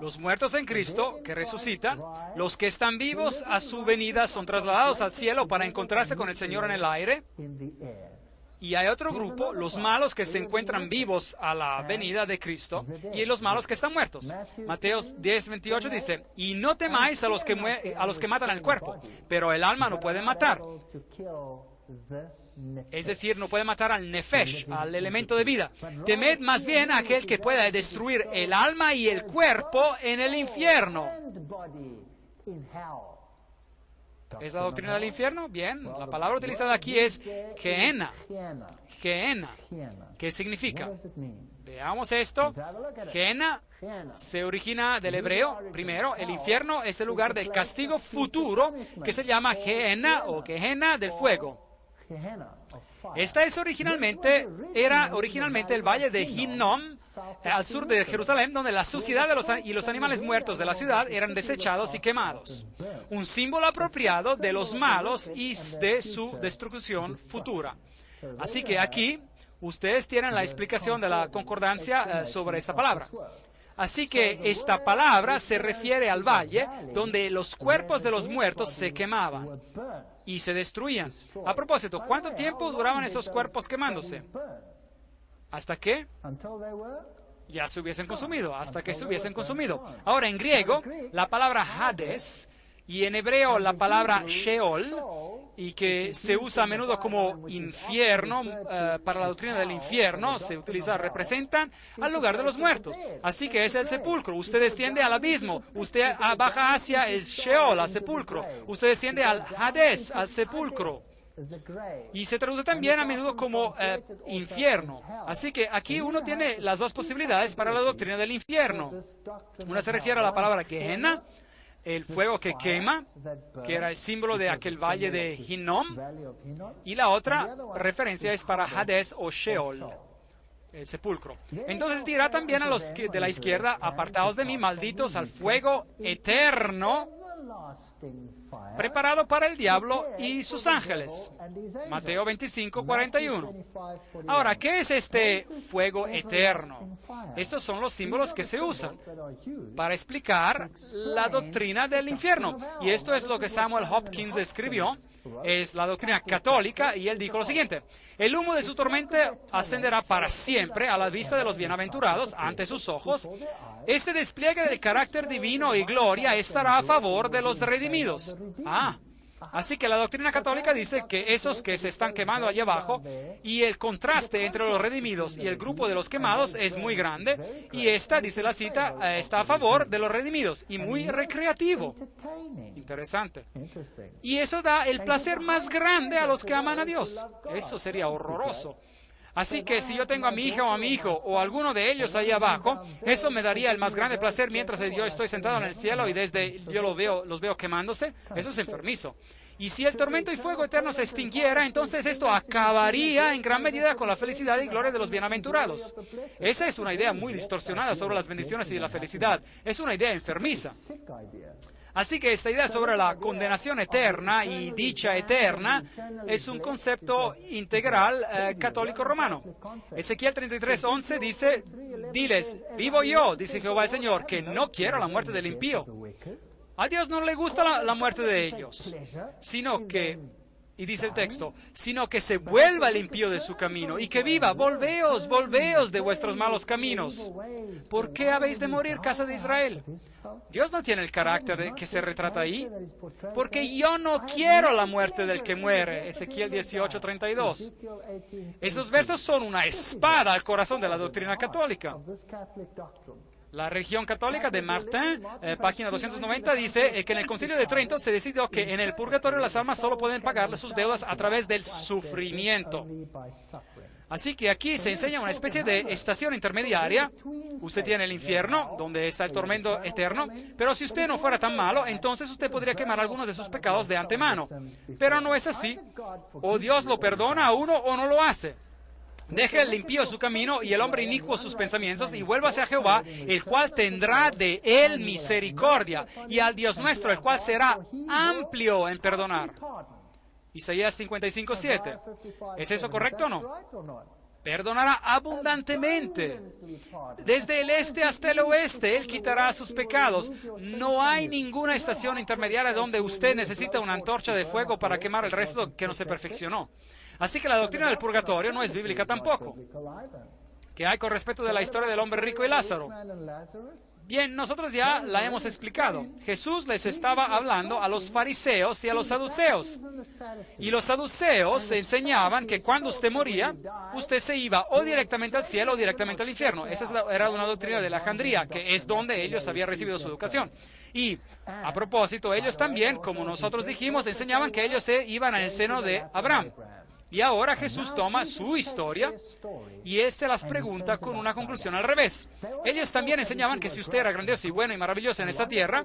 los muertos en Cristo, que resucitan. Los que están vivos a su venida son trasladados al cielo para encontrarse con el Señor en el aire. Y hay otro grupo, los malos que se encuentran vivos a la venida de Cristo, y los malos que están muertos. Mateo 10:28 dice: y no temáis a los que matan el cuerpo, pero el alma no pueden matar. Es decir, no puede matar al nefesh, al elemento de vida. Temed más bien a aquel que pueda destruir el alma y el cuerpo en el infierno. ¿Es la doctrina del infierno? Bien, la palabra utilizada aquí es Gehenna. Gehenna. ¿Qué significa? Veamos esto. Gehenna se origina del hebreo. Primero, el infierno es el lugar del castigo futuro que se llama Gehenna o Gehenna del fuego. Esta era originalmente el valle de Hinnom, al sur de Jerusalén, donde la suciedad y los animales muertos de la ciudad eran desechados y quemados. Un símbolo apropiado de los malos y de su destrucción futura. Así que aquí ustedes tienen la explicación de la concordancia sobre esta palabra. Así que esta palabra se refiere al valle donde los cuerpos de los muertos se quemaban y se destruían. A propósito, ¿cuánto tiempo duraban esos cuerpos quemándose? ¿Hasta qué? Ya se hubiesen consumido, hasta que se hubiesen consumido. Ahora, en griego, la palabra Hades, y en hebreo la palabra Sheol, y que se usa a menudo como infierno, para la doctrina del infierno, representan al lugar de los muertos. Así que es el sepulcro. Usted desciende al abismo, usted baja hacia el Sheol, al sepulcro. Usted desciende al Hades, al sepulcro. Y se traduce también a menudo como infierno. Así que aquí uno tiene las dos posibilidades para la doctrina del infierno. Una se refiere a la palabra Gehenna, el fuego que quema, que era el símbolo de aquel valle de Hinnom, y la otra referencia es para Hades o Sheol, el sepulcro. Entonces dirá también a los de la izquierda: apartaos de mí, malditos, al fuego eterno, preparado para el diablo y sus ángeles. Mateo 25:41. Ahora, ¿qué es este fuego eterno? Estos son los símbolos que se usan para explicar la doctrina del infierno. Y esto es lo que Samuel Hopkins escribió. Es la doctrina católica, y él dijo lo siguiente: el humo de su tormenta ascenderá para siempre a la vista de los bienaventurados ante sus ojos. Este despliegue del carácter divino y gloria estará a favor de los redimidos. Así que la doctrina católica dice que esos que se están quemando allá abajo, y el contraste entre los redimidos y el grupo de los quemados es muy grande, y esta, dice la cita, está a favor de los redimidos, y muy recreativo. Interesante. Y eso da el placer más grande a los que aman a Dios. Eso sería horroroso. Así que si yo tengo a mi hija o a mi hijo o alguno de ellos ahí abajo, eso me daría el más grande placer mientras yo estoy sentado en el cielo y desde yo los veo quemándose. Eso es enfermizo. Y si el tormento y fuego eterno se extinguiera, entonces esto acabaría en gran medida con la felicidad y gloria de los bienaventurados. Esa es una idea muy distorsionada sobre las bendiciones y la felicidad. Es una idea enfermiza. Así que esta idea sobre la condenación eterna y dicha eterna es un concepto integral católico romano. Ezequiel 33:11 dice, diles, vivo yo, dice Jehová el Señor, que no quiero la muerte del impío. A Dios no le gusta la muerte de ellos, sino que, y dice el texto, sino que se vuelva el impío de su camino y que viva. Volveos, volveos de vuestros malos caminos. ¿Por qué habéis de morir, casa de Israel? Dios no tiene el carácter que se retrata ahí, porque yo no quiero la muerte del que muere. Ezequiel 18:32. Esos versos son una espada al corazón de la doctrina católica. La religión católica de Martin, página 290, dice que en el Concilio de Trento se decidió que en el purgatorio las almas solo pueden pagarle sus deudas a través del sufrimiento. Así que aquí se enseña una especie de estación intermediaria. Usted tiene el infierno, donde está el tormento eterno, pero si usted no fuera tan malo, entonces usted podría quemar algunos de sus pecados de antemano. Pero no es así. O Dios lo perdona a uno o no lo hace. Deje el impío su camino y el hombre inicuo sus pensamientos y vuélvase a Jehová, el cual tendrá de él misericordia, y al Dios nuestro, el cual será amplio en perdonar. Isaías 55:7. ¿Es eso correcto o no? Perdonará abundantemente. Desde el este hasta el oeste, Él quitará sus pecados. No hay ninguna estación intermediaria donde usted necesita una antorcha de fuego para quemar el resto que no se perfeccionó. Así que la doctrina del purgatorio no es bíblica tampoco. ¿Qué hay con respecto de la historia del hombre rico y Lázaro? Bien, nosotros ya la hemos explicado. Jesús les estaba hablando a los fariseos y a los saduceos. Y los saduceos enseñaban que cuando usted moría, usted se iba o directamente al cielo o directamente al infierno. Esa era una doctrina de Alejandría, que es donde ellos habían recibido su educación. Y, a propósito, ellos también, como nosotros dijimos, enseñaban que ellos se iban al seno de Abraham. Y ahora Jesús toma su historia y Él se las pregunta con una conclusión al revés. Ellos también enseñaban que si usted era grandioso y bueno y maravilloso en esta tierra,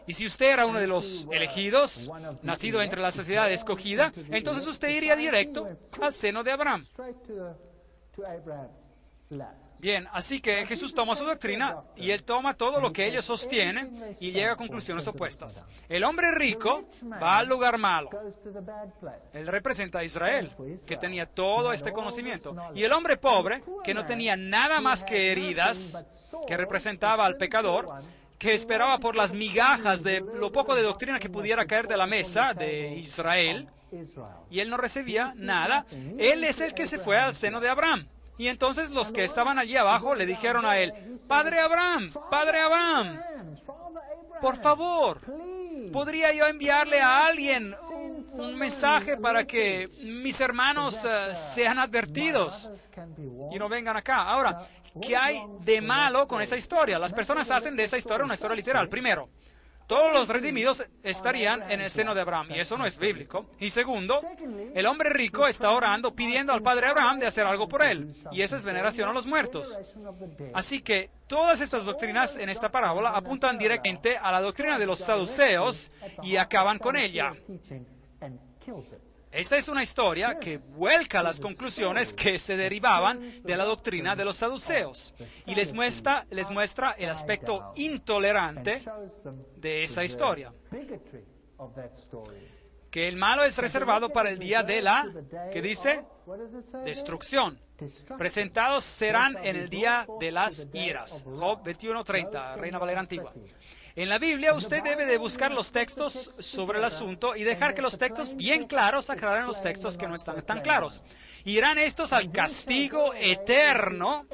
y si usted era uno de los elegidos, nacido entre la sociedad escogida, entonces usted iría directo al seno de Abraham. Bien, así que Jesús toma su doctrina y Él toma todo lo que ellos sostienen y llega a conclusiones opuestas. El hombre rico va al lugar malo. Él representa a Israel, que tenía todo este conocimiento. Y el hombre pobre, que no tenía nada más que heridas, que representaba al pecador, que esperaba por las migajas de lo poco de doctrina que pudiera caer de la mesa de Israel, y él no recibía nada. Él es el que se fue al seno de Abraham. Y entonces los que estaban allí abajo le dijeron a él, Padre Abraham, por favor, ¿podría yo enviarle a alguien un mensaje para que mis hermanos sean advertidos y no vengan acá? Ahora, ¿qué hay de malo con esa historia? Las personas hacen de esa historia una historia literal. Primero, todos los redimidos estarían en el seno de Abraham, y eso no es bíblico. Y segundo, el hombre rico está orando, pidiendo al padre Abraham de hacer algo por él, y eso es veneración a los muertos. Así que todas estas doctrinas en esta parábola apuntan directamente a la doctrina de los saduceos y acaban con ella. Esta es una historia que vuelca las conclusiones que se derivaban de la doctrina de los saduceos y les muestra el aspecto intolerante de esa historia. Que el malo es reservado para el día de la, ¿qué dice? Destrucción. Presentados serán en el día de las iras. Job 21:30, Reina Valera Antigua. En la Biblia usted debe de buscar los textos sobre el asunto y dejar que los textos bien claros aclaren los textos que no están tan claros. Irán estos al castigo eterno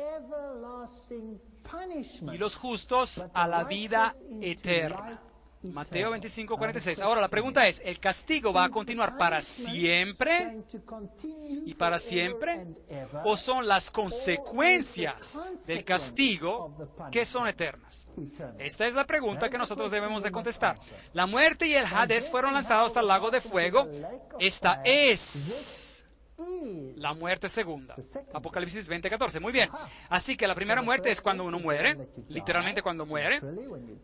y los justos a la vida eterna. Mateo 25:46. Ahora la pregunta es, ¿el castigo va a continuar para siempre y para siempre? ¿O son las consecuencias del castigo que son eternas? Esta es la pregunta que nosotros debemos de contestar. La muerte y el Hades fueron lanzados al lago de fuego. Esta es la muerte segunda. Apocalipsis 20:14. Muy bien. Así que la primera muerte es cuando uno muere, literalmente cuando muere,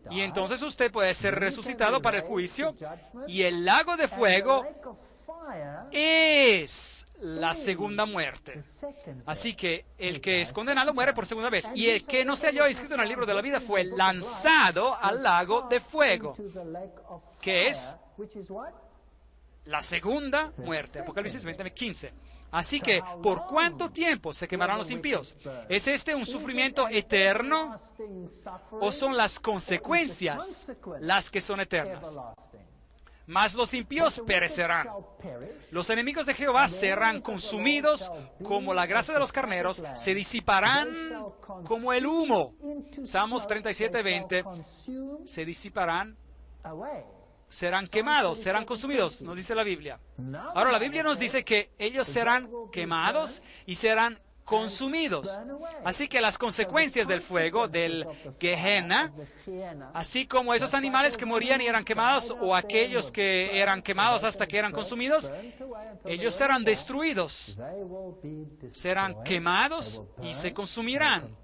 y entonces usted puede ser resucitado para el juicio, y el lago de fuego es la segunda muerte. Así que el que es condenado muere por segunda vez, y el que no se halló escrito en el libro de la vida fue lanzado al lago de fuego, que es la segunda muerte. Apocalipsis 20:15. Así que, ¿por cuánto tiempo se quemarán los impíos? ¿Es este un sufrimiento eterno o son las consecuencias las que son eternas? Mas los impíos perecerán. Los enemigos de Jehová serán consumidos como la grasa de los carneros, se disiparán como el humo. Salmos 37:20. Se disiparán, serán quemados, serán consumidos, nos dice la Biblia. Ahora la Biblia nos dice que ellos serán quemados y serán consumidos. Así que las consecuencias del fuego, del Gehenna, así como esos animales que morían y eran quemados, o aquellos que eran quemados hasta que eran consumidos, ellos serán destruidos, serán quemados y se consumirán.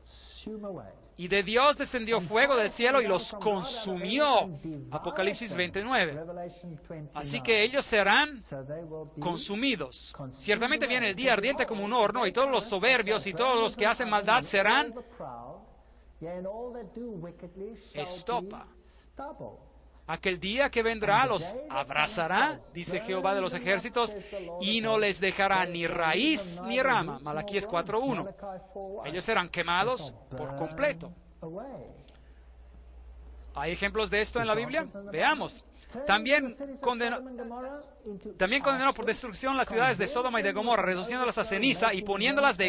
Y de Dios descendió fuego del cielo y los consumió. Apocalipsis 29. Así que ellos serán consumidos. Ciertamente viene el día ardiente como un horno, y todos los soberbios y todos los que hacen maldad serán estopa. Aquel día que vendrá los abrazará, dice Jehová de los ejércitos, y no les dejará ni raíz ni rama. Malaquías 4:1. Ellos serán quemados por completo. ¿Hay ejemplos de esto en la Biblia? Veamos. También condenó por destrucción las ciudades de Sodoma y de Gomorra, reduciéndolas a ceniza y poniéndolas de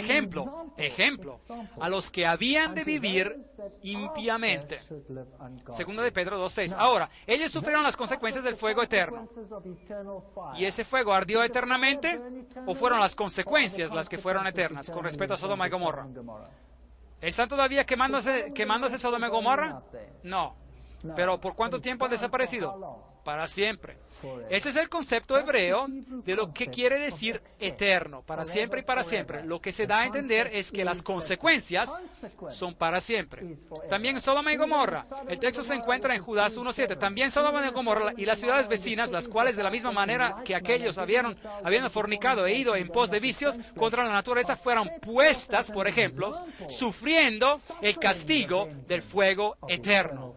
ejemplo a los que habían de vivir impíamente. Segunda de Pedro 2:6. Ahora, ellos sufrieron las consecuencias del fuego eterno. ¿Y ese fuego ardió eternamente o fueron las consecuencias las que fueron eternas con respecto a Sodoma y Gomorra? ¿Están todavía quemándose Sodoma y Gomorra? No. ¿Pero por cuánto tiempo han desaparecido? Para siempre. Ese es el concepto hebreo de lo que quiere decir eterno, para siempre y para siempre. Lo que se da a entender es que las consecuencias son para siempre. También Sodoma y Gomorra. El texto se encuentra en Judas 1:7. También Sodoma y Gomorra y las ciudades vecinas, las cuales de la misma manera que aquellos habían fornicado e ido en pos de vicios contra la naturaleza, fueron puestas, por ejemplo, sufriendo el castigo del fuego eterno.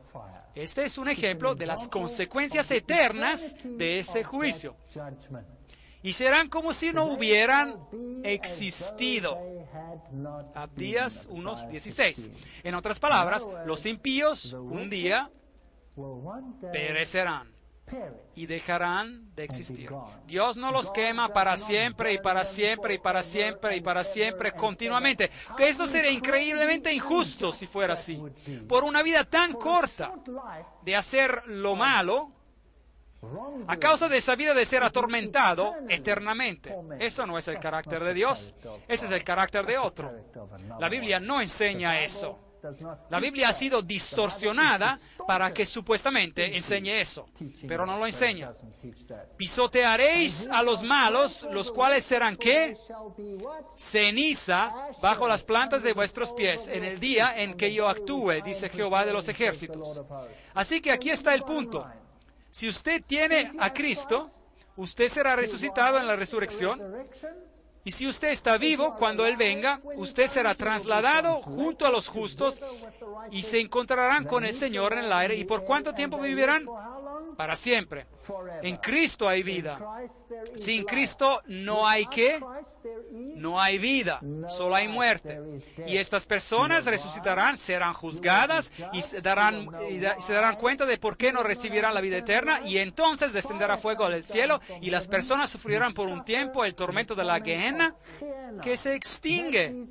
Este es un ejemplo de las consecuencias eternas de ese juicio. Y serán como si no hubieran existido. Abdías 1:16. En otras palabras, los impíos un día perecerán y dejarán de existir. Dios no los quema para siempre y para siempre y para siempre y para siempre continuamente. Que esto sería increíblemente injusto si fuera así. Por una vida tan corta de hacer lo malo, a causa de esa vida de ser atormentado eternamente. Eso no es el carácter de Dios. Ese es el carácter de otro. La Biblia no enseña eso. La Biblia ha sido distorsionada para que supuestamente enseñe eso, pero no lo enseña. Pisotearéis a los malos, los cuales serán ¿qué? Ceniza bajo las plantas de vuestros pies, en el día en que yo actúe, dice Jehová de los ejércitos. Así que aquí está el punto. Si usted tiene a Cristo, usted será resucitado en la resurrección. Y si usted está vivo, cuando Él venga, usted será trasladado junto a los justos y se encontrarán con el Señor en el aire. ¿Y por cuánto tiempo vivirán? Para siempre. En Cristo hay vida. Sin Cristo no hay ¿qué? No hay vida, solo hay muerte. Y estas personas resucitarán, serán juzgadas y se darán cuenta de por qué no recibirán la vida eterna, y entonces descenderá fuego del cielo y las personas sufrirán por un tiempo el tormento de la Gehenna, que se extingue.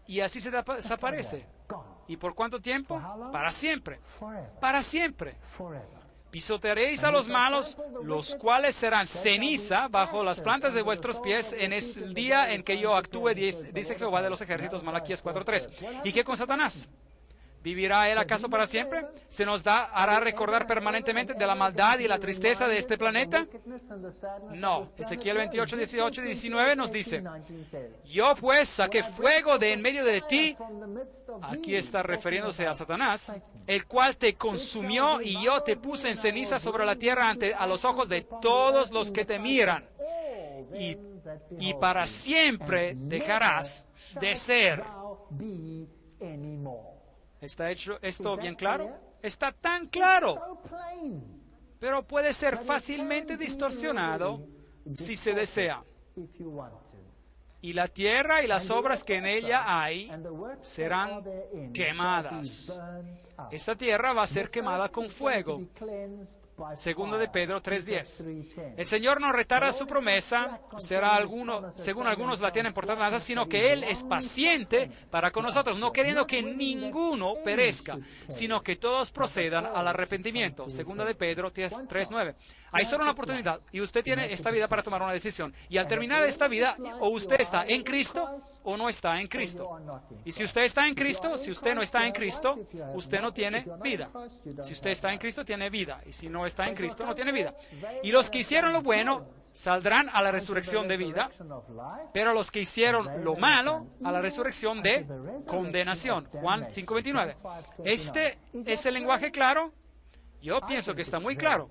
Y así se desaparece. ¿Y por cuánto tiempo? Para siempre. Para siempre. Pisotearéis a los malos, los cuales serán ceniza bajo las plantas de vuestros pies en el día en que yo actúe, dice Jehová de los ejércitos, Malaquías 4:3. ¿Y qué con Satanás? ¿Vivirá Él acaso para siempre? ¿Se nos hará recordar permanentemente de la maldad y la tristeza de este planeta? No. Ezequiel 28, 18 y 19 nos dice, yo pues saqué fuego de en medio de ti, aquí está refiriéndose a Satanás, el cual te consumió y yo te puse en ceniza sobre la tierra a los ojos de todos los que te miran. Y para siempre dejarás de ser. ¿Está hecho esto bien claro? Está tan claro, pero puede ser fácilmente distorsionado si se desea. Y la tierra y las obras que en ella hay serán quemadas. Esta tierra va a ser quemada con fuego. Segundo de Pedro 3:10. El Señor no retarda su promesa, según algunos la tienen por tardanza, sino que Él es paciente para con nosotros, no queriendo que ninguno perezca, sino que todos procedan al arrepentimiento. Segunda de Pedro 3:9. Hay solo una oportunidad y usted tiene esta vida para tomar una decisión. Y al terminar esta vida, o usted está en Cristo o no está en Cristo. Y si usted está en Cristo, si usted no está en Cristo, usted no tiene vida. Si usted está en Cristo, tiene vida. Y si no está en Cristo, no tiene vida. Y los que hicieron lo bueno saldrán a la resurrección de vida, pero los que hicieron lo malo a la resurrección de condenación. Juan 5:29. ¿Este es el lenguaje claro? Yo pienso que está muy claro.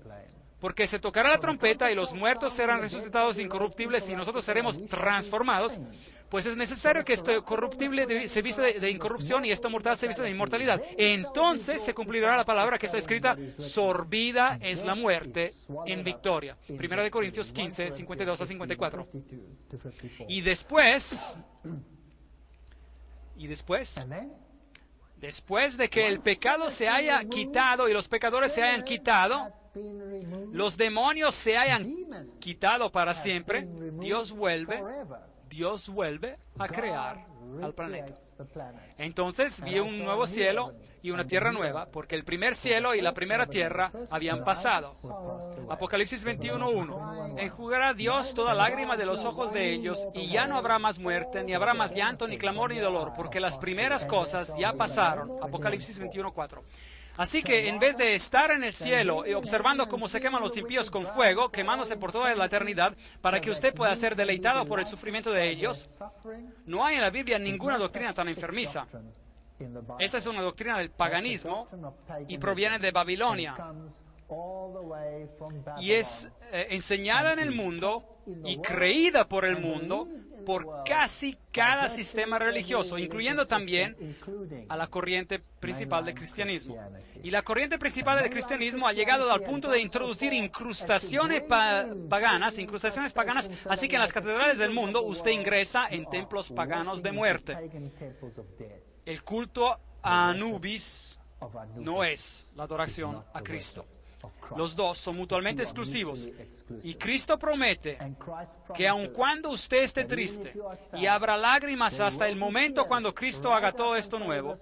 Porque se tocará la trompeta y los muertos serán resucitados incorruptibles y nosotros seremos transformados, pues es necesario que esto corruptible se vista de incorrupción y esta mortal se vista de inmortalidad. Entonces se cumplirá la palabra que está escrita, sorbida es la muerte en victoria. 1 Corintios 15, 52 a 54. Y después de que el pecado se haya quitado y los pecadores se hayan quitado, los demonios se hayan quitado para siempre, Dios vuelve a crear al planeta. Entonces vi un nuevo cielo y una tierra nueva, porque el primer cielo y la primera tierra habían pasado. Apocalipsis 21:1. Enjugará Dios toda lágrima de los ojos de ellos, y ya no habrá más muerte, ni habrá más llanto, ni clamor, ni dolor, porque las primeras cosas ya pasaron. Apocalipsis 21:4. Así que en vez de estar en el cielo y observando cómo se queman los impíos con fuego, quemándose por toda la eternidad, para que usted pueda ser deleitado por el sufrimiento de ellos, no hay en la Biblia ninguna doctrina tan enfermiza. Esta es una doctrina del paganismo y proviene de Babilonia. Y es enseñada en el mundo y creída por el mundo por casi cada sistema religioso, incluyendo también a la corriente principal del cristianismo. Y la corriente principal del cristianismo ha llegado al punto de introducir incrustaciones paganas, así que en las catedrales del mundo usted ingresa en templos paganos de muerte. El culto a Anubis no es la adoración a Cristo. Los dos son mutuamente exclusivos. Y Cristo promete que aun cuando usted esté triste y habrá lágrimas hasta el momento cuando Cristo haga todo esto nuevo,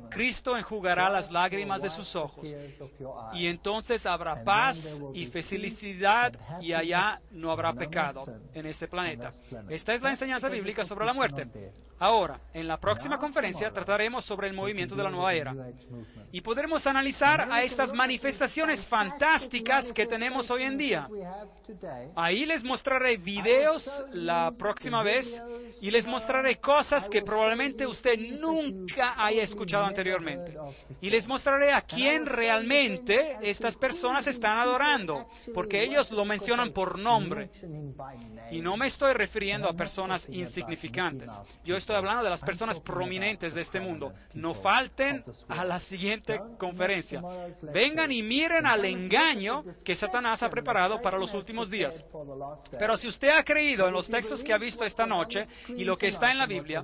Cristo enjugará las lágrimas de sus ojos. Y entonces habrá paz y felicidad y allá no habrá pecado en este planeta. Esta es la enseñanza bíblica sobre la muerte. Ahora, en la próxima conferencia trataremos sobre el movimiento de la nueva era. Y podremos analizar a estas manifestaciones fantásticas que tenemos hoy en día. Ahí les mostraré videos la próxima vez y les mostraré cosas que probablemente usted nunca haya escuchado anteriormente. Y les mostraré a quién realmente estas personas están adorando, porque ellos lo mencionan por nombre. Y no me estoy refiriendo a personas insignificantes. Yo estoy hablando de las personas prominentes de este mundo. No falten a la siguiente conferencia. Vengan y miren al engaño que Satanás ha preparado para los últimos días. Pero si usted ha creído en los textos que ha visto esta noche y lo que está en la Biblia,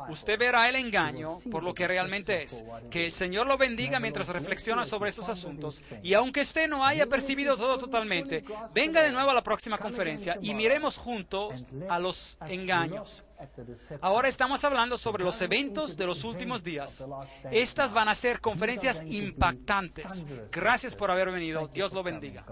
usted verá el engaño por lo que realmente es. Que el Señor lo bendiga mientras reflexiona sobre estos asuntos. Y aunque usted no haya percibido todo totalmente, venga de nuevo a la próxima conferencia y miremos juntos a los engaños. Ahora estamos hablando sobre los eventos de los últimos días. Estas van a ser conferencias impactantes. Gracias por haber venido. Dios lo bendiga.